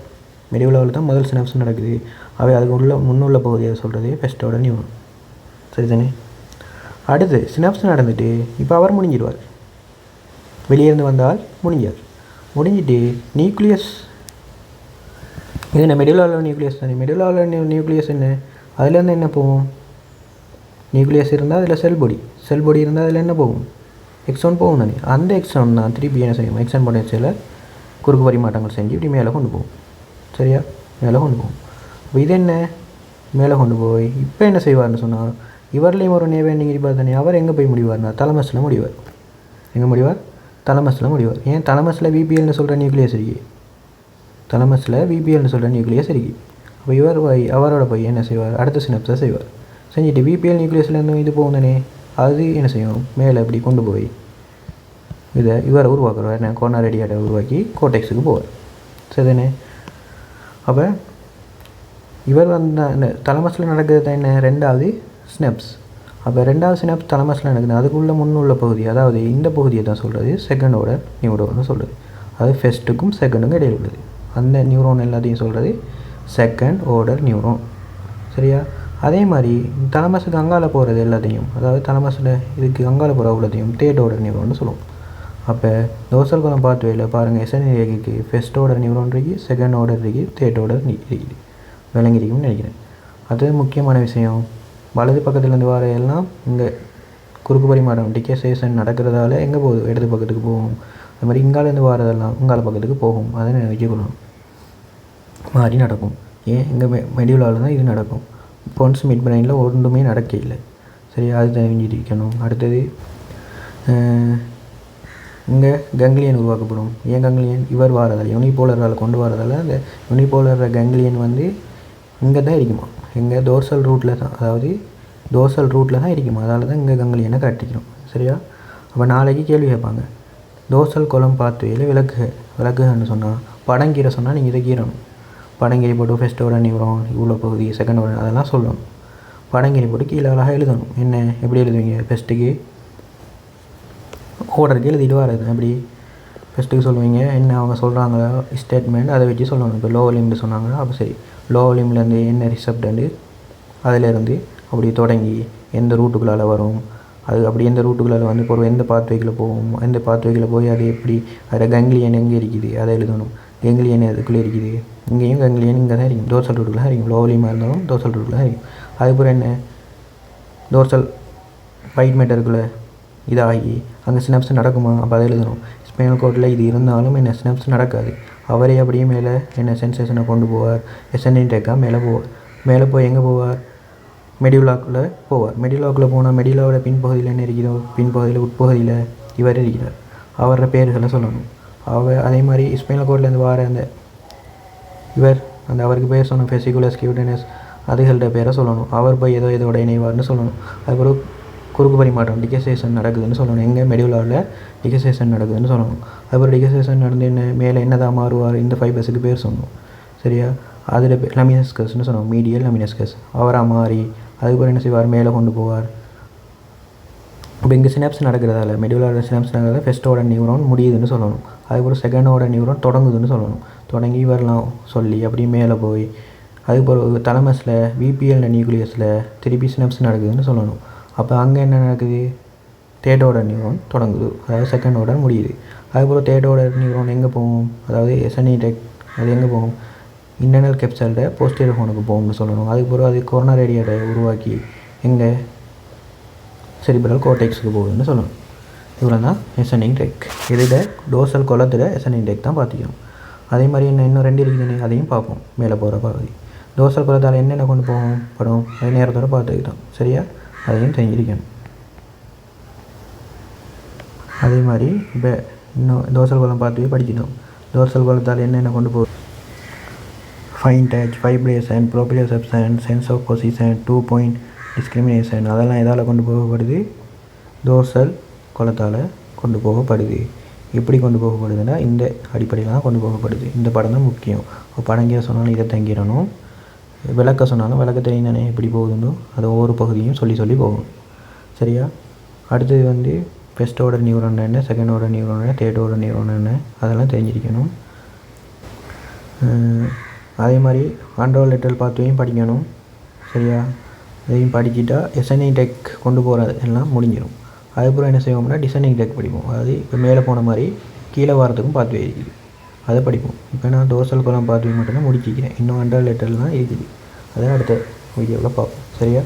மெடியுலாவில் தான் முதல் சினாப்ஸ் நடக்குது. அவை அதுக்கு முன்னுள்ள பகுதியை சொல்கிறது ஃபர்ஸ்ட் ஆர்டர் நியூரான். சரிதானே? அடுத்து சினாப்ஸ் நடந்துட்டு இப்போ அவர் முடிஞ்சிடுவார். வெளியே இருந்து வந்தால் முடிஞ்சிட்டு நியூக்ளியஸ், இது என்ன மெடியுலாவில் நியூக்ளியஸ் தானே. மெடியுலாவில் நியூக்ளியஸ் என்ன, அதுலேருந்து என்ன போகும்? நியூக்ளியஸ் இருந்தால் அதில் செல் பொடி இருந்தால் அதில் என்ன போகும்? எக்ஸான் போகும் தானே. அந்த எக்ஸான் தான் திருப்பி என்ன செய்யும்? எக்ஸான் பொட்டன்ஷியலை குறுக்கு பரிமாற்றங்கள் செஞ்சு இப்படி மேலே கொண்டு போகும். சரியா? மேலே கொண்டு போகும். இப்போ இது என்ன, மேலே கொண்டு போய் இப்போ என்ன செய்வார்னு சொன்னால், இவர்லேயும் ஒரு நேவேண்டிங் இருப்பார் தானே. அவர் எங்கே போய் முடிவார்னா தலமஸில் முடிவார். எங்கே முடிவார்? தலமஸில் முடிவார். ஏன் தலமஸில் விபிஎல்னு சொல்கிற நியூக்ளியஸ் இருக்கு. தலமஸில் விபிஎல்னு சொல்கிற நியூக்ளியஸ் இருக்கு. அப்போ இவர் போய் அவரோட போய் என்ன செய்வார்? அடுத்த சினப்ஸை செய்வார். செஞ்சுட்டு விபிஎல் நியூக்ளியஸ்லேருந்து இது போகும் தானே, அது என்ன செய்யும்? மேலே இப்படி கொண்டு போய் இவரை உருவாக்குறார். என்ன கோர்னர் ரேடியேட்டை உருவாக்கி கோடெக்ஸுக்கு போவார். சரிதானே? அப்போ இவர் அந்த தலமஸில் நடக்கிறது தான் என்ன, ரெண்டாவது ஸ்னெப்ஸ். அப்போ ரெண்டாவது ஸ்னெப்ஸ் தலமஸில் நடக்குது. அதுக்குள்ளே முன்னுள்ள பகுதி, அதாவது இந்த பகுதியை தான் சொல்கிறது செகண்ட் ஆர்டர் நியூரோன்னு சொல்கிறது. அது ஃபர்ஸ்ட்டுக்கும் செகண்டுக்கும் இடையில் உள்ளது. அந்த நியூரோன் எல்லாத்தையும் சொல்கிறது செகண்ட் ஆர்டர் நியூரோன். சரியா? அதே மாதிரி தலமஸுக்கு அங்கால போகிறது எல்லாத்தையும், அதாவது தலமஸில் இதுக்கு அங்கால போகிற உள்ளதையும் தேர்ட் ஆர்டர் நியூரோன்னு சொல்லுவோம். அப்போ டோர்சல் காலம் பாத்வேயில் பாருங்கள், எஸ்என்ஏக்கு ஃபர்ஸ்ட் ஆர்டர் நியூரோன் இருக்குது, செகண்ட் ஆர்டர் இருக்குது, தேர்ட் ஆர்டர் இருக்குது. விளங்கிருக்கும்னு நினைக்கிறேன். அது முக்கியமான விஷயம். வலது பக்கத்துலேருந்து வர எல்லாம் இங்கே குறுக்கு பரிமாற்றம் டிகேசேஷன் நடக்கிறதால எங்கே போகுது? இடது பக்கத்துக்கு போகும். அது மாதிரி இங்காலேருந்து வரதெல்லாம் இங்கால பக்கத்துக்கு போகும். அதை நினைக்கணும் மாறி நடக்கும். ஏன் இங்கே மெடியுலாவில் தான் இது நடக்கும். பொன்ஸ் மிட் பிரெயினில் ஒன்றுமே நடக்க இல்லை. சரியா? அது தெரிஞ்சிருக்கணும். அடுத்தது இங்கே கங்க்லியன் உருவாக்கப்படும். ஏன் கங்க்லியன்? இவர் வாரதால் யூனிபோலரால் கொண்டு வரதால் அந்த யூனிபோலர் கங்க்லியன் வந்து இங்கே தான் இருக்குமா, எங்கே டோர்சல் ரூட்டில் தான், அதாவது டோர்சல் ரூட்டில் தான் இருக்குமா. அதால் தான் இங்கே கங்க்லியனை காட்டிக்கணும். சரியா? அப்போ நாளைக்கு கேள்வி கேட்பாங்க, டோர்சல் கோலம் பாத்வேயில் விளக்குகன்னு சொன்னால் படங்கீரை சொன்னால் நீங்கள் இதை கீரணும். படங்கீரை போட்டு ஃபர்ஸ்ட் ஆர்டர் நியூரான் இவ்வளோ பகுதி, செகண்ட் ஆர்டர் அதெல்லாம் சொல்லணும். படங்கீரை போட்டு கீழே அழகாக எழுதணும். என்ன எப்படி எழுதுவீங்க? ஃபஸ்ட்டுக்கு ஆர்டருக்கு எழுதிட்டு வரது. அப்படி ஃபஸ்ட்டுக்கு சொல்லுவீங்க என்ன அவங்க சொல்கிறாங்களா ஸ்டேட்மெண்ட், அதை வச்சு சொல்லணும். இப்போ லோ வால்யூம்னு சொன்னாங்களா, அப்போ சரி லோ வால்யூம்லேருந்து என்ன ரிசப்டண்டு, அதிலேருந்து அப்படி தொடங்கி எந்த ரூட்டுக்குள்ளால் வரும், அது அப்படி எந்த ரூட்டுக்குள்ளால் வந்து போகிறோம், எந்த பாத்வேக்கில் போகும், எந்த பாத்வேக்கில் போய் அது எப்படி, அதில் கங்க்லியன் எங்கே இருக்குது அதை எழுதணும். கங்க்லியன் அதுக்குள்ளே இருக்குது, இங்கேயும் கங்க்லியன் இங்கே தான் இருக்கும், டோர்சல் ரூட்டுக்குள்ள தான் இருக்கும். லோ வால்யூமாக இருந்தாலும் டோர்சல் ரூட்டுக்குள்ள தான் இருக்கும். அதுக்கப்புறம் என்ன, டோர்சல் ஃபைட் மேட்டருக்குள்ளே இதாகி அங்கே சினப்ஸ் நடக்குமா, அப்போ அதை எழுதணும். ஸ்பைனல் கோட்டில் இது இருந்தாலும் என்ன சினப்ஸ் நடக்காது. அவரே அப்படியே மேலே என்ன சென்சேஷனை கொண்டு போவார், எஸ்என்இன் டேக்காக மேலே போய் எங்கே போவார்? மெடியுலாக்குள்ளே போவார். மெடியுலாக்குள்ளே போனால் மெடியுலாவோட பின்பகுதியில் என்ன இருக்கிறோ, பின்பகுதியில் உட்பகுதியில் இவர் இருக்கிறார். அவரோட பேர்களை சொல்லணும். அதே மாதிரி ஸ்பைனல் கோட்லேருந்து வர அந்த இவர் அந்த அவருக்கு பேர் சொன்னோம், ஃபெசிகுலஸ் கியூட்டனஸ், அதுகளோட பேரை சொல்லணும். அவர் போய் இதோட இணைவார்னு சொல்லணும். அதுக்கப்புறம் குறுக்கு பரிமாற்றம் டிகேசேஷன் நடக்குதுன்னு சொல்லணும். எங்கே மெடியுலாவில் டிகேசேஷன் நடக்குதுன்னு சொல்லணும். அதுக்கப்புறம் டிகேசேஷன் நடந்து என்ன மேலே என்னதான் மாறுவார், இந்த ஃபைபர்ஸுக்கு பேர் சொல்லணும். சரியா? அதில் லமினஸ்கஸ்ன்னு சொன்னோம், மீடியல் லமினஸ்கஸ். அவராக மாறி அதுக்கப்புறம் என்ன செய்வார், மேலே கொண்டு போவார். இப்போ இங்கே சினாப்ஸ் நடக்கிறதால மெடியுலாவில் சினாப்ஸ் நடக்கிறதால ஃபர்ஸ்ட் ஆர்டர் நியூரான் முடியுதுன்னு சொல்லணும். அதுக்கப்புறம் செகண்ட் ஆர்டர் நியூரான் தொடங்குதுன்னு சொல்லணும். தொடங்கி வரலாம் சொல்லி அப்படி மேலே போய் அதுக்கப்புறம் தலமஸில் விபிஎல் நியூக்ளியஸில் திருப்பி சினாப்ஸ் நடக்குதுன்னு சொல்லணும். அப்போ அங்கே என்ன நடக்குது, தேர்ட் ஆர்டர் நியூரான் தொடங்குது, அதாவது செகண்ட் ஆர்டர் முடியுது. அதுக்கப்புறம் தேர்ட் ஆர்டர் நியூரான் எங்கே போகும், அதாவது எஸ்என்இ டெக் அது எங்கே போகும், இன்டர்னல் கேப்சல்ட போஸ்டீரியர் ஹோனுக்கு போகும்னு சொல்லணும். அதுக்கப்புறம் அது கோர்னர் ரேடியேட்டை உருவாக்கி எங்கே செரிப்ரல் கோர்டெக்ஸுக்கு போகுதுன்னு சொல்லணும். இவ்வளோ தான் எஸ்என்இ டெக். இதில் டோர்சல் குளத்தில் எஸ்என்இ டெக் தான் பார்த்துக்கணும். அதே மாதிரி இன்னும் 2 இருக்குதுன்னு அதையும் பார்ப்போம். மேலே போகிற பகுதி டோர்சல் குளத்தால் என்னென்ன கொண்டு போகும் படம், அது நேரத்தோடு பார்த்துக்கிட்டோம். சரியா? அதையும் தெரிஞ்சிருக்கணும். அதே மாதிரி இப்போ இன்னும் டோர்சல் குளம் பார்த்து படிச்சிட்டோம். டோர்சல் குளத்தால் என்னென்ன கொண்டு போகும், fine touch, vibration, proprioception, sense of position, 2 point discrimination, அதெல்லாம் எதால் கொண்டு போகப்படுது, டோர்சல் குளத்தால் கொண்டு போகப்படுது. எப்படி கொண்டு போகப்படுதுன்னா இந்த அடிப்படையில் தான் கொண்டு போகப்படுது. இந்த படம் தான் முக்கியம். படங்கிற சொன்னாலும் இதை தங்கிடணும், விளக்க சொன்னாலும் விளக்க தெரியும் தானே எப்படி போகுதுன்னு அதை ஒவ்வொரு பகுதியும் சொல்லி போகும். சரியா? அடுத்தது வந்து ஃபர்ஸ்ட் ஆர்டர் நியூரான் என்ன, செகண்ட் ஆர்டர் நியூரான் என்ன, தேர்ட் ஆர்டர் நியூரான் என்ன, அதெல்லாம் தெரிஞ்சிருக்கணும். அதே மாதிரி அண்டர்வர்ல்ட் லெட்டர் பாத்வேயும் படிக்கணும். சரியா? இதையும் படிச்சுட்டா எசனிங் டெக் கொண்டு போகிறது எல்லாம் முடிஞ்சிடும். அதுக்கப்புறம் என்ன செய்வோம்னா டிசைனிங் டெக் படிப்போம். அதாவது இப்போ மேலே போன மாதிரி கீழே வரத்துக்கும் பாத்வே இருக்குது, அதை படிப்போம். இப்போ நான் டோர்சல் காலம் பாத்வே மட்டும்தான் முடிச்சிக்கிறேன். இன்னும் அண்டர் லெட்டர்லாம் இருக்குது. அதை அடுத்த வீடியோவில் பார்ப்போம். சரியா?